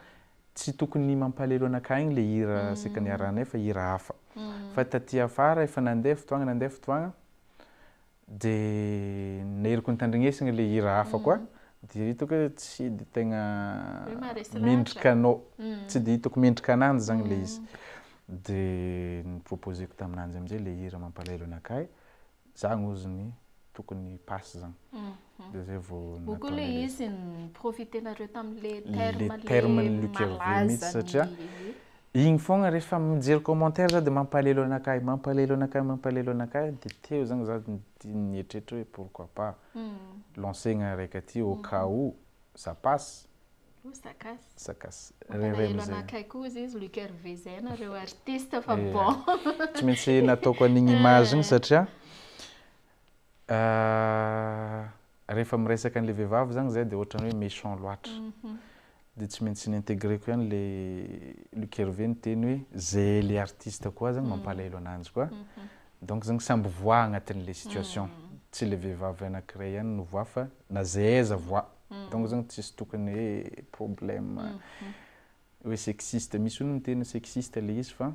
S5: tsy tokony mampalahelo anakay igny le hira sika niaranay fa hira hafa fa taty afara efa nandeha fotoagna dia naheriko nitandrignesana le hira hafa koa dia hitako hoe tsy dia tegna mendrika anao tsy dia hitako mendrika ananjy zagny le izy dia niproposeko taminanjy amin'izay le hira mampalahelo anakay zagny oziny tokony pasy zagny dia zay vao
S4: koa le izy niprofitenareo tamin'le
S5: terme ny Luc Hervé mihitsy satria igny fogna rehefa mijery commentaire za dia mampalahelo anakay dia teo zagny za nietrehitra hoe pourquoi pas lancegna araiky aty au cas où ça passe ça casse
S4: mampalahelo anakay koa izy Luc Hervé zay nareo artiste fa bon
S5: tsy maintsy nataoko an'igny image igny satria rehefa miresaka an'le vehivavy zagny zay dia ohatrany hoe méchant loatra dia tsy maintsy nintégreko ihany le Luc Hervé niteny hoe zay le artiste koa zagny mampalahelo ananjy koa donc zagny samby voix agnatin'le situation tsy le vehivavy anankiray ihany no voix fa na zay aiza voix donc zagny tsisy tokony hoe problème hoe sexiste misy olo miteny sexiste le izy fa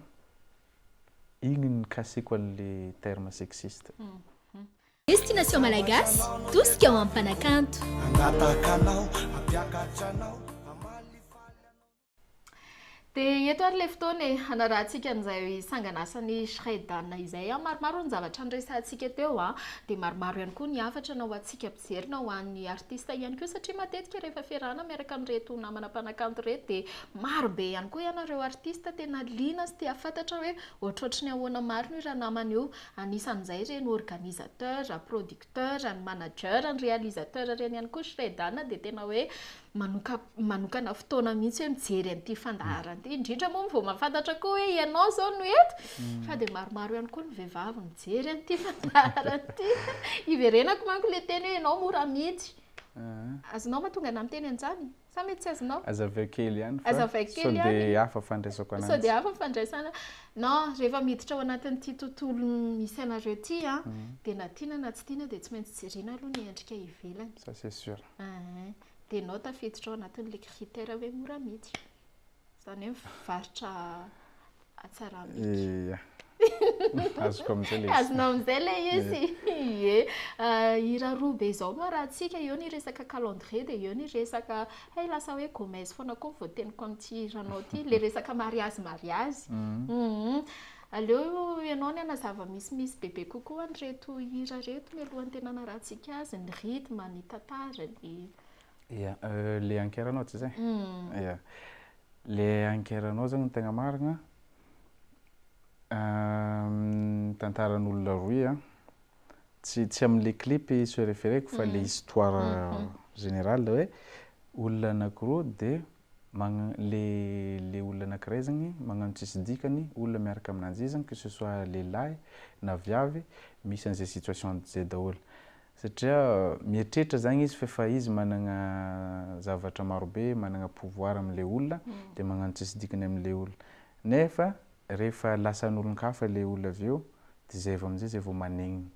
S5: igny nikaseko an'le terme sexiste.
S3: Destination Malagasy, tosika ao ampanakanto.
S4: Dia eto ary le fotoana hanarahantsika an'izay sangan'asan'ny Shreydan izay maromaro ny zavatra niresantsika teo dia maromaro ihany koa ny hafatra na ho antsika mpijery na ho an'ny artista ihany koa satria matetika rehefa fiarahana miaraka amin'ireto namana mpanakanto reto dia maro be ihany koa ianareo artista tena liana sy tia fantatra hoe ohatrohatry ny ahoana marina io raha namana io anisan'izay ireny organisateur, producteur, ny manager, ny réalisateur ireny ihany koa Shreydan dia tena hoe manokana fotoana mihitsy hoe mijery an'ity fandaharana ity indrindra moa vao mahafantatra koa hoe ianao zao no eto fa dia maromaro ihany koa ny vehivavy mijery an'ity fandaharana ity iverenako manko le teny hoe ianao mora mihidy azonao mahatonga ana miteny an'izany sa mety tsy azonao
S5: azaveo kely ihany sao dia hafa fandraisako anazy
S4: sao dia hafa fandraisana non rehefa miditra ao anatin'ity tontolo misy anareo ity dia na tiana na tsy tiana dia tsy maintsy jerena aloha ny endrika ivelany
S5: ça c'est sûr
S4: dia anao tafiditra ao anatin'le critère hoe mora mihidy zany hoe mivarotra atsaramidy
S5: azoko amin'izay le
S4: azonao amin'izay le izy ie hira roa be izao no arahantsika eo ny resaka calendrier dia eo ny resaka hay lasa hoe gomese foana koa voateniko amin'ity hiranao ity le resaka mariazy aleo ianao ny anazava misimisi bebe kokoa an'ireto hira reto mialohan'ny tena narahantsika azy ny rythme ny tantarany
S5: le ankeranao tsy zay le ankeranao zagny tegna marina tantaran'olona roy tsy amin'le clip se référeko fa le histoire générale hoe olona anankiroa dia le olona anankiray zagny magnano tsisy dikany olona miaraka aminanjy zagny que ce soit lehilahy na viavy misy an'izay situation zay daholo satria mieritreritra zagny izy fa izy manana zavatra marobe manana pouvoir amin'le olona dia magnano tsisy dikany amin'le olona nefa rehefa lasan'olon-kafa le olona avy eo dia zay vao amin'izay zay vao manegnina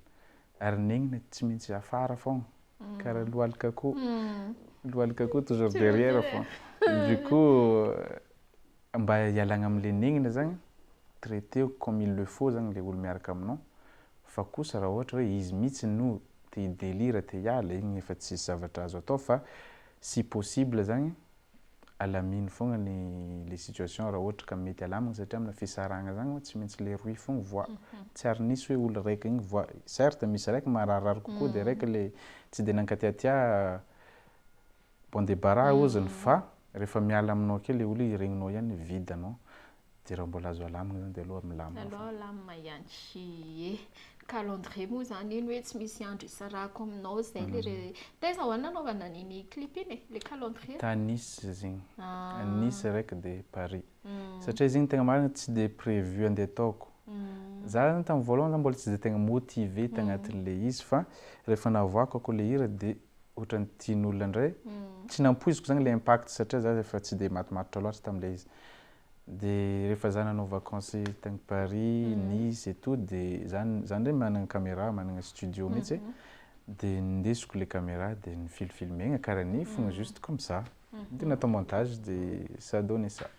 S5: ary negnina tsy maintsy afara foagna karaha lohalika koa toujours derrière foagna du coup mba hialagna amin'le negnina zagny traité comme il le faut zagny le olo miaraka aminao fa kosa raha ohatra hoe izy mihitsy no te délire te hiala igny efa tsisy zavatra azo atao fa si possible zagny alamino fogna le situation raha ohatra ka mety alamina satria amina fisaragna zagny tsy maintsy le roy fogna voix tsy ary nisy hoe olo raiky igny voix certes misy raiky mararirary kokoa dia raiky le tsy dia nankatiatia bon débarras oziny fa rehefa miala aminao ke le olo iregninao ihany vide anao dia raha mbola azo alamina zany dia aloha
S4: milamina ihany calendrier moa zany iny hoe tsy misy andro isarako aminao zay le taiza hoana nanaovana niny clip iny le calendrier
S5: ta Nice zegny Nice raiky dia Paris satria izy igny tegna marina tsy dia prévu andeha ataoko za zany tamin'ny voalohany zany mbola tsy dia tegna motivé tagnatin'le izy fa rehefa navoako ako le hira dia ohatran'ny tian'olona indray tsy nampoiziko zagny le impact satria za efa tsy dia matomatotra loatra tamin'le izy dia rehefa za nanao vacances tagny Paris, Nice et tout dia zany ndray manana caméra manana studio mihitsy dia ndesiko le caméra dia nifilfilmegna karaha ny fogna juste comme ça dia natao montage dia ça donne ça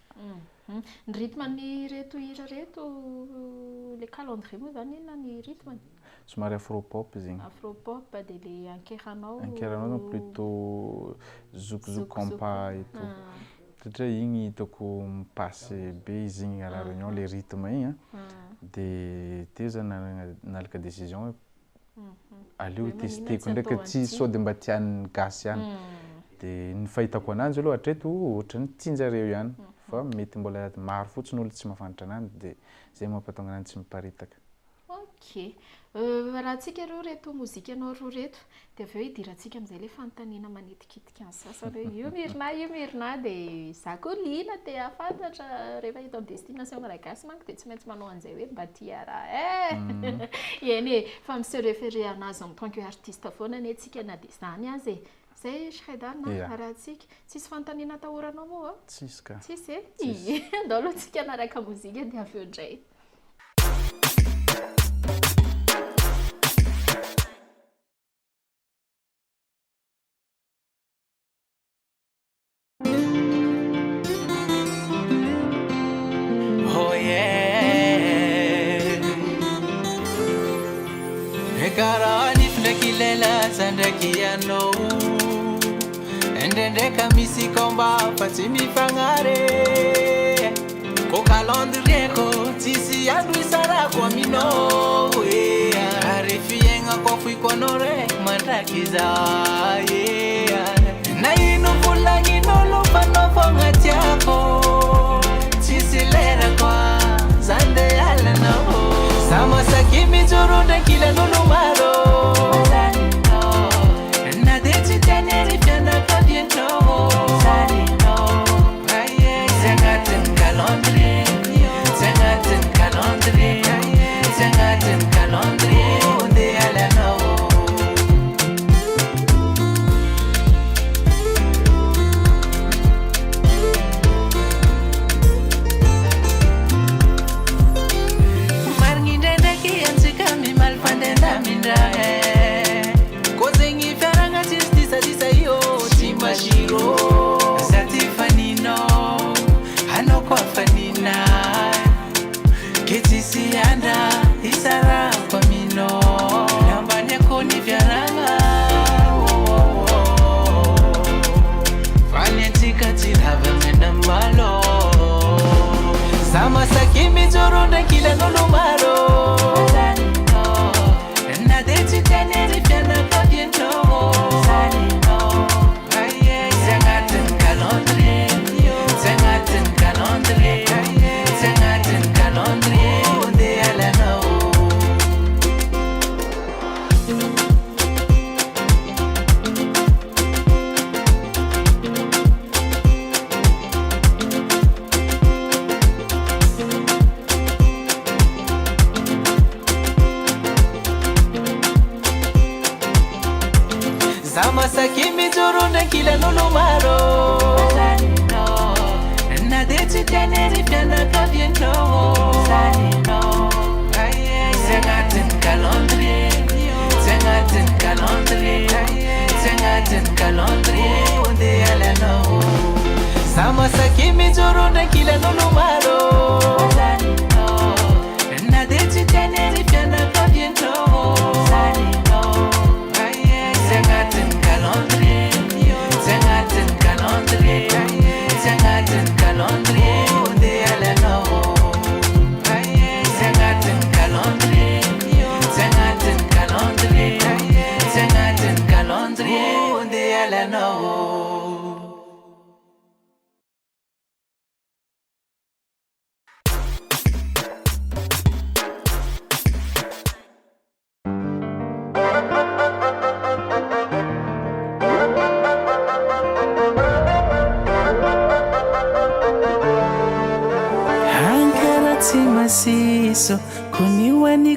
S4: Ny rythme-ny reto hira reto le calendrier moa zany na ny rythme
S5: somary afropop zegny.
S4: Afropop dia le ankeranao
S5: plutôt zouk compas et tout. Satria igny hitako mipasy be izy igny à la réunion le rythme igny dia teo zany nalaka décision hoe aleo testeko ndraiky tsy sody mba tian'ny gasy ihany. Dia ny fahitako ananjy aloha hatreto ohatrany tianjareo ihany fa mety mbola maro fotsiny olo tsy mahafantatra ananjy dia zay mampatonga ananjy tsy miparitaka.
S4: Ok. Raha antsika reo reto mozika anao roa reto dia avy eo hidirantsika amin'izay le fanontaniana manetikitika ny sasany hoe io mirina dia za koa liana dia afantatra rehefa hita amin'ny destination malagasy manko dia tsy maintsy manao an'izay hoe mba tia raha eny e fa monsieur référé anazy en tant que artiste foana anie tsika na dia zany azy e. Zay Shreydan raha antsika tsisy fanontaniana atahoranao moa
S5: tsisy ka
S4: tsisy e andao aloha tsika naraka mozika dia avy eo indray.
S6: Sandrakiano endende kamisi komba pati mi fangare ko calendrier ko tisi andui sara kwa mino arifienga ko fui konore mandakiza na ino fulangi no lo pano fonga tiako tisi lera kwa zande ala no sama sakimi jurunda kila no numaro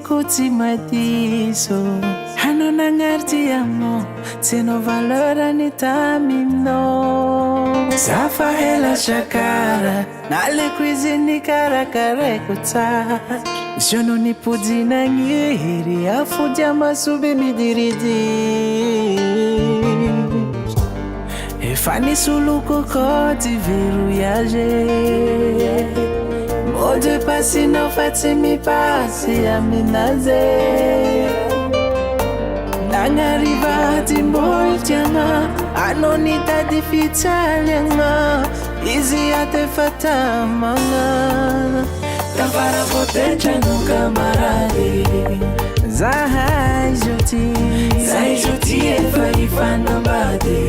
S7: Kuti madiso hano nangarti amo tseno valora ni tamino safa hela shakara nale cuisine karakare kuta shono ni pudina ngiri afuja masube midiridi efa nisoloko ty verrouillage mot de passinao fa tsy mipasy aminazy nagnariva timboly tiagna anao nitady fitsaliagna izy atefa tamagna tafara potetra no camarade zahay zoti efa ifanambady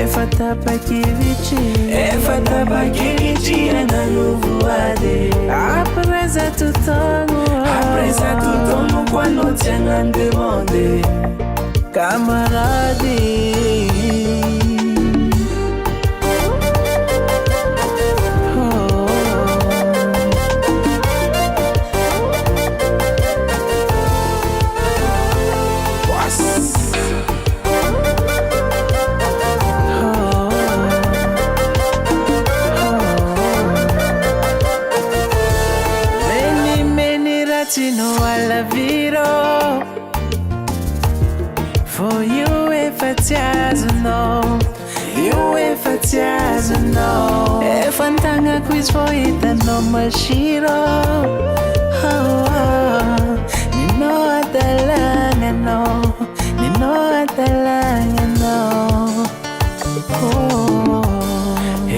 S7: efa tapakivitry ananovoady après ça tout temps quoi no tiagna demande camarade no alla viro for you if it's no you if it's no if antanga quiz for it no mashiro nino atalanga no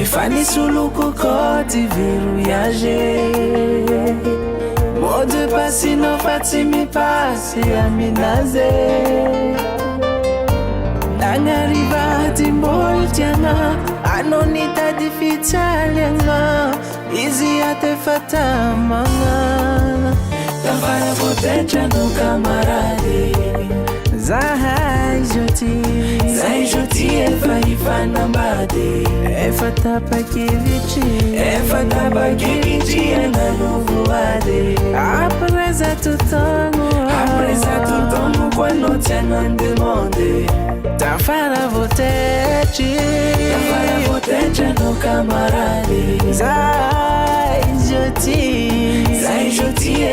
S7: if ani suluko koti verrouillage mot de passe no fatti mi passi aminaze nagnarivati moltiana anonita di fitsaliagna izy atefa tamagna tafara potetra no camarade zahay zoti efa ifanambady efa tapakivitry ananovoady après ça tout temps quoi no tiagna demande tafara votetra no camarade zahay zoti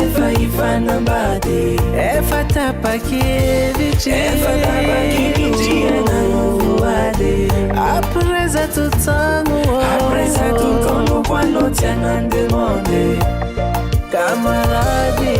S7: efa ifanambady efa tapakivitry ananovoady après ça tout temps quoi no tiagna demande camarade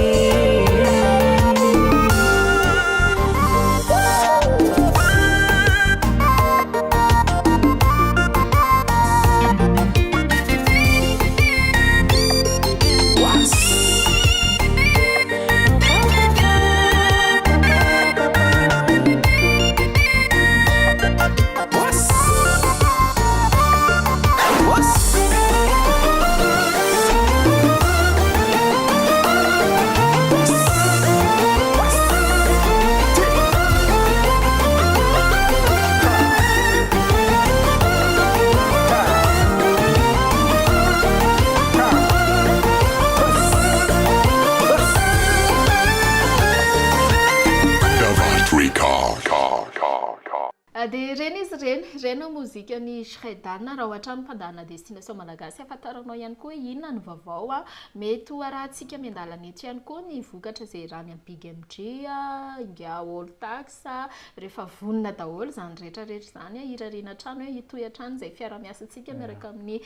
S4: dia reny izy reny mozika ny Shreydan raha ohatra ny mpandahana destination malagasy afantaranao ihany koa inona ny vaovao a mety arahantsika miandalana eto ihany koa ny vokatra izay rany amin'ny big mg inga all tax rehefa vonona daholo zany rehetrarehetra zany irariana trano hoe hitoy trano izay fiara-miasantsika miaraka amin'ny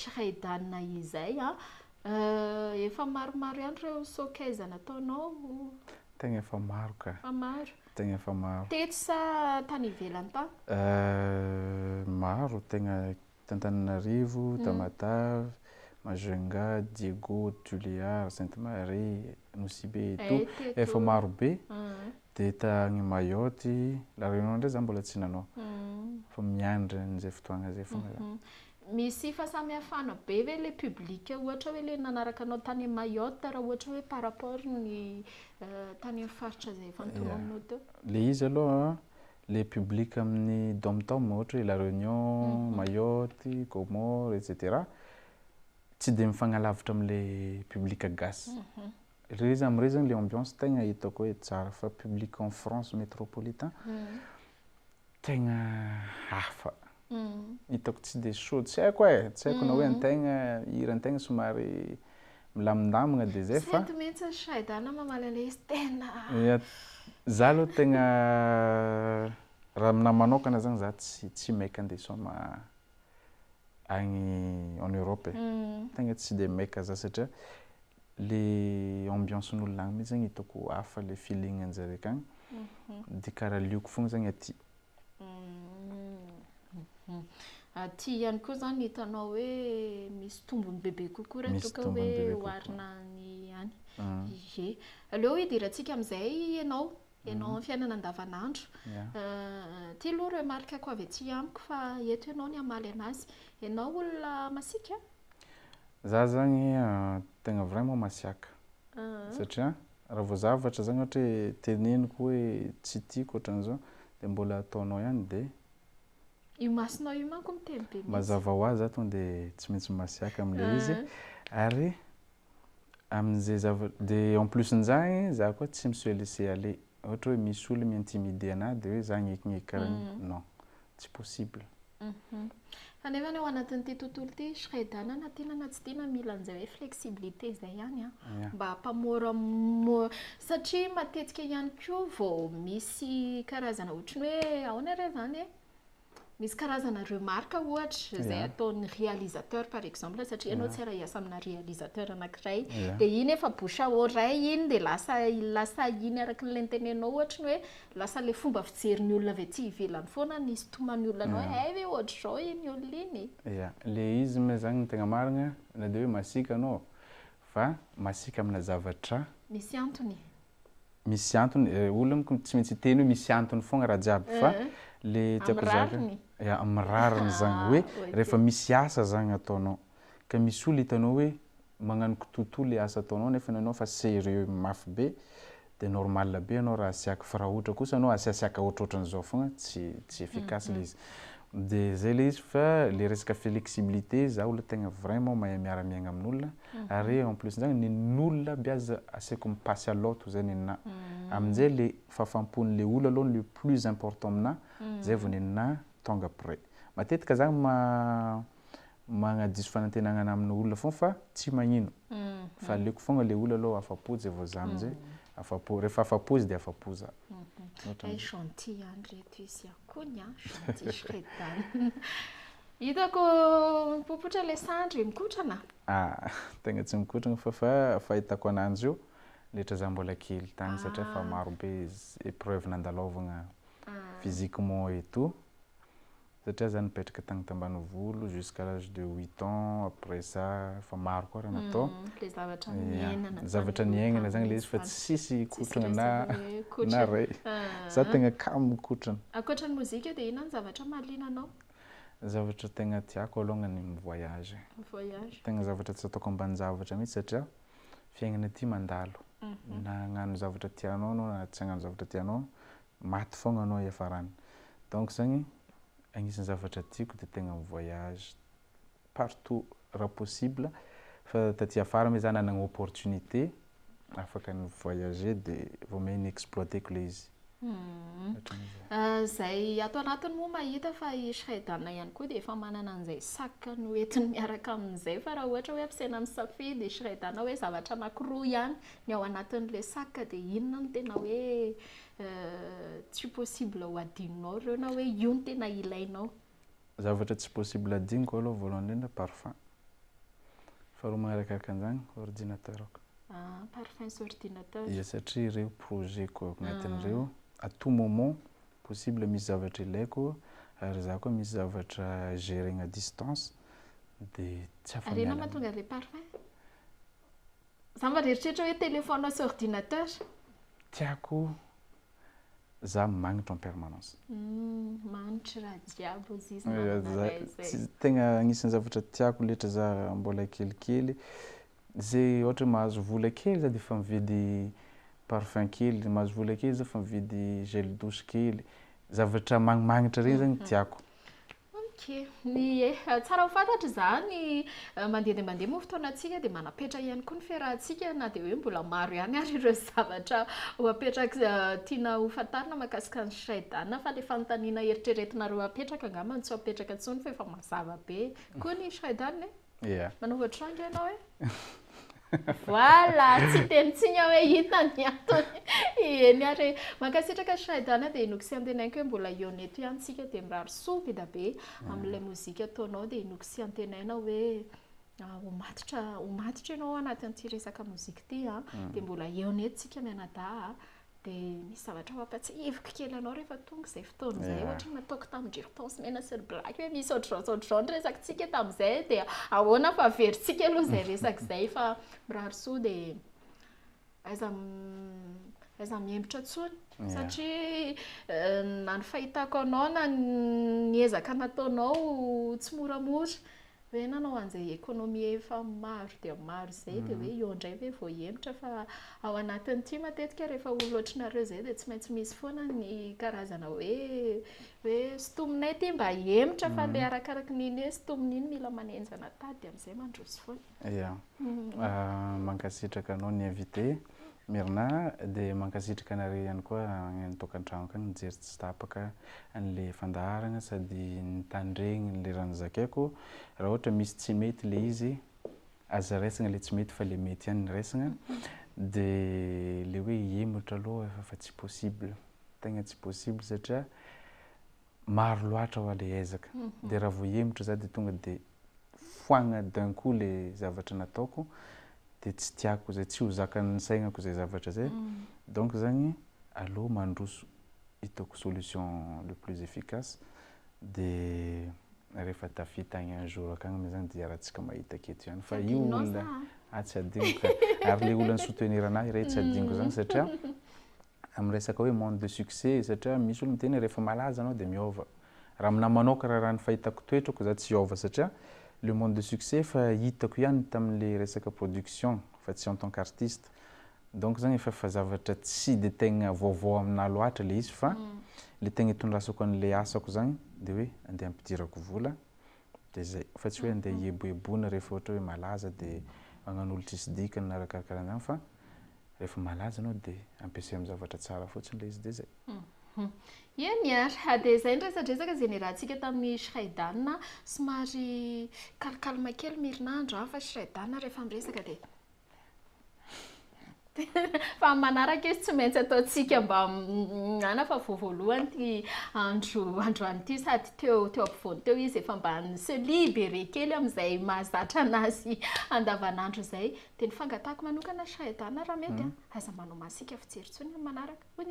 S4: Shreydan izay efa maromaro ihany ireo sokeza nataonao
S5: tegna efa maro ka tegna efa maro
S4: teto sa tany ivelany ta
S5: maro tegna Tantananarivo Tamatave Majunga Diego Tuliar Sainte Marie Nosy Beto efa maro be dia tagny Mayotte La Réunion ndray zany mbola tsy nanao fa miandry an'izay fotoagna zay fogna
S4: misy fahasamihafana be ve le public ohatra hoe le nanaraka anao tany Mayotte raha ohatra hoe par rapport ny tany amin'ny faritra zay fantonominao teo
S5: le izy aloha le public amin'ny dom-tom ohatra hoe La Réunion Mayotte Comore etc tsy dia mifagnalavitra amin'le public gasy izy am'ireo zany le ambiance tegna hitako hoe tsara fa public en France métropolitain tegna hafa hitako tsy dia chaud tsy haiko tsy haiko na hoe antegna hirantegna somary milamindamina dia zay fa
S4: mihitsy Shreydan mamaly an'ilay izy tena
S5: za aloha tegna raha aminahy manokana zany za tsy maika andeha soma agny en Europe tegna tsy de maika za satria le ambiance n'olona agny mihitsy zany hitako hafa le feeling anjare akagny de karaha lioko fogna zany aty.
S4: Aty ihany koa zany hitanao hoe misy tombony bebe kokoa raha toka hoe oharina ny any. Ye. Aleo hidirantsika amin'izay ianao amin'ny fiainana andavanandro. Ty aloha remarque-ko avy aty amiko fa eto ianao ny hamaly anazy. Ianao olona masiaka?
S5: Za zagny tegna vraiment masiaka satria raha vao zavatra zany ohatra hoe teneniko hoe tsy tiako ohatran'izao de mbola ataonao ihany de
S4: io masonao io manko miteny be mihitsy.
S5: Mazava ho azy ato de tsy maintsy masiaka am'le izy ary amin'izay de en plus n'izany za koa tsy me suis laissé aller. Ohatra hoe misy olo mi-intimider anahy de hoe za gnekineky karaha non tsy possible.
S4: Fa nefa ao anatin'ity tontolo ity Shreydan na tiana na tsy tiana mila an'izay hoe flexibilité zay ihany mba hampamora satria matetika ihany koa vao misy karazana ohatrany hoe ahoana re zany misy karazana remarque ohatra zay ataon'ny réalisateur par exemple satria ianao tsy raha hiasa amina réalisateur anankiray de iny efa bouche à oreille iny de lasa iny araka ny tenenao ohatrany hoe lasa le fomba fijerin'ny olona avy aty ivelany foana ny sotoman'ny olona anao ve ohatra zao iny olona iny.
S5: Le izy me zany ny tegna marina na de hoe masika anao fa masika amina zavatra
S4: misy antony.
S5: Misy antony olona moko tsy maintsy teny hoe misy antony fogna raha jiaby fa le tiako zaka am'rariny zany hoe rehefa misy asa zany ataonao ka misy olo hitanao hoe magnano tontolo le asa ataonao nefa anao fa sérieux mafy be de normal be anao raha asiaka fa raha ohatra kosa anao asiasiaka ohatrohatran'izao fogna tsy efficace le izy de zay le izy fa le resaka flexibilité za olo tegna vraiment mahay miara-miaigna amin'olona ary en plus zany nen'olona biaza asaiko mipasy aloto zay nenina amin'izay le fahafampony le olo aloha le plus important amina zay vao nenina tonga après matetika zany magnadiso fanantenagna amin'olona fogna fa tsy magnino fa aleko fogna le olo aloha afapo zay vao za amin'izay afapo rehefa afapo izy de afapo za.
S4: Gentil reto izy akony gentil Shreydan. Hitako mipopotra le sandry mikotrana.
S5: Tegna tsy mikotrana fa fahitako ananjy io letra za mbola kely tagny satria fa maro be épreuve nandalovagna physiquement et tout satria za nipetraka tagny tambanivolo jusqu'à l'âge de 8 ans après ça fa maro koa raha natao zavatra niaignana zany le izy fa tsisy kotrana na ray za tegna kamo mikotrana.
S4: Ankoatran'ny mozika dia inona ny zavatra mahaliana anao?
S5: Zavatra tegna tiako alongany mivoyage. Tegna zavatra tsy ataoko ambany zavatra mihitsy satria fiaignana ty mandalo na hagnano zavatra tianao anao na tsy hagnano zavatra tianao maty fogna anao iafarany donc zany agnisan'ny zavatra tiako de tegna mivoyage partout raha possible fa taty afara me za nanagna opportunité afaka ny voyager de vao mahay exploiter le izy.
S4: Zay ato anatiny moa mahita fa i Shreydan ihany koa dia efa manana an'izay sac noentiny miaraka amin'izay fa raha ohatra hoe ampiasaina misafidy Shreydan hoe zavatra anankiroa ihany ny ao anatin'le sac dia inona no tena hoe tsy possible ho adinonao ireo na hoe io no tena ilainao?
S5: Zavatra tsy possible adiniko aloha voalohany indrindra parfum faharoa magnarakaraka an'izany ordinateur.
S4: Parfum sy ordinateur.
S5: Satria ireo projet ko agnatin'ireo à tout moment possible misy zavatra ilaiko ary za koa misy zavatra gérena à distance de tsy afa
S4: miala. Ary mahatonga le parfum? Za mba rehetriretra hoe téléphone sy ordinateur?
S5: Tiako za magnitra en permanence.
S4: Magnitra raha jiaby ozy izy
S5: tegna agnisan'ny zavatra tiako letra za mbola kelikely zay ohatra mahazo vola kely za de efa mividy parfum kely mahazo vola kely za fa mividy gel douche kely zavatra magnimagnitra regny zany tiako.
S4: Ny tsara ho fantatra zany mandeha dia mandeha moa fotoanantsika dia manapetra ihany koa ny fiarahantsika na dia hoe mbola maro ihany ary ireo zavatra ho apetraka tiana ho fantarina mahakasika ny Shreydan fa le fanontaniana eritreretinareo apetraka angamba tsy ho apetraka intsony fa efa mazava be koa ny Shreydan. Manova tranga ianao Voilà, tsy tenitsiny hoe hitany atony eny ary mankasitraka Shreydan dia inokisiantenaiko hoe mbola ioneto ihany tsika dia mirary soa be da be amin'ilay mozika ataonao dia inokisiantenaina hoe ho matitra ianao anatin'ity resaka mozika ity dia mbola ioneto tsika mianadahy dia misy zavatra mampatsivoka kely anao rehefa tonga izay fotoana izay ohatra ny nataoko tamin-dry repense mena sy ny black hoe misy ohatr'izao ny resakantsika tamin'izay dia ahoana fa averintsika aloha izay resaka izay fa mirary soa dia aiza miembotra tsony satria na ny fahitako anao na ny ezaka nataonao tsy moramora hoe nanao an'izay ekonomia efa maro dia maro izay dia hoe eo indray hoe vao hiembotra fa ao anatin'ity matetika rehefa olona ohatranareo izay dia tsy maintsy misy foana ny karazana hoe stominay ity mba hiembotra fa le arakaraka niny hoe stomin'iny mila manenjana tady dia amin'izay mandroso foana.
S5: Mankasitraka anao ny invité Mirna dia mankasitraka anareo ihany koa ny tokantrano kany mijery tsy tapaka an'ilay fandaharana sady ny tandregny n'ilay raha nozakaiko raha ohatra misy tsy mety le izy aza raisina le tsy mety fa le mety ihany ny raisina dia le hoe hiembotra aloha efa tsy possible tegna tsy possible satria maro loatra ho le ezaka dia raha vao hiembotra za dia tonga dia foagna d'un coup le zavatra nataoko dia tsy tiako zay tsy ho zakan'ny saignako zay zavatra zay donc zany aloha mandroso hitako solution le plus efficace dia rehefa tafita agny un jour akagny mi zany dia rahantsika mahita aketo ihany fa io olona tsy adiniko ary le olona soutenir anahy re tsy adiniko zany satria amin'ny resaka hoe monde de succès satria misy olo miteny rehefa malaza anao dia miova raha aminahy manokana raha ny fahitako toetrako za tsy hiova satria le monde de succès fa hitako ihany tamin'le resaka production fa tsy en tant qu'artiste donc zany efa zavatra tsy dia tegna vaovao aminahy loatra le izy fa le tegna hitondrasako an'le asako zany dia hoe andeha ampidirako vola dia zay fa tsy hoe andeha hieboebona rehefa ohatra hoe malaza dia magnano olo tsisy dikany na rakarakaran'izany fa rehefa malaza anao dia ampiasay amin'ny zavatra tsara fotsiny le izy dia zay.
S4: Eny ary dia izay nresadresaka izay niarahantsika tamin'ny Shreydan somary kalikalma kely mirinandro fa Shreydan rehefa miresaka dia fa manaraka izy tsy maintsy ataontsika mba ana fa voavoalohany ty androany ity sady teo ampovoany teo izy efa mba se libéré kely amin'izay mahazatra anazy andavanandro izay dia ny fangatahako manokana Shreydan raha mety aza manao masika fijerintsony ny manaraka hoy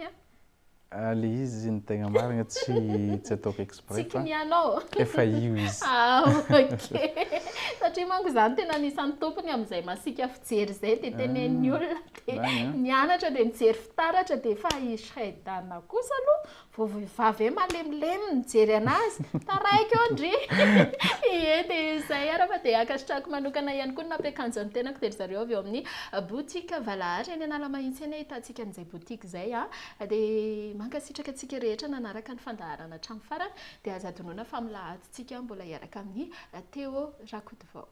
S5: le izy ny tegna marina tsy ataoko exprès fa efa io izy
S4: satria manko zany tena anisan'ny tompony amin'izay masika fijery zay dia tenen'ny olona dia nianatra dia mijery fitaratra dia fa i Shreydan kosa aloha vovavy malemilemy mijery anazy taraiky eo ndry dia izay ara fa dia akasitrako manokana ihany koa nampiakanjo ny tenako dia zareo avy eo amin'ny boutique Valahary eny Analamahitsy eny hitantsika an'izay boutique izay dia mankasitraka antsika rehetra nanaraka ny fandaharana hatramin'ny farany dia aza adonona fa milahatsika mbola hiaraka amin'ny Teo Rakotovao.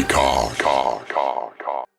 S8: Car.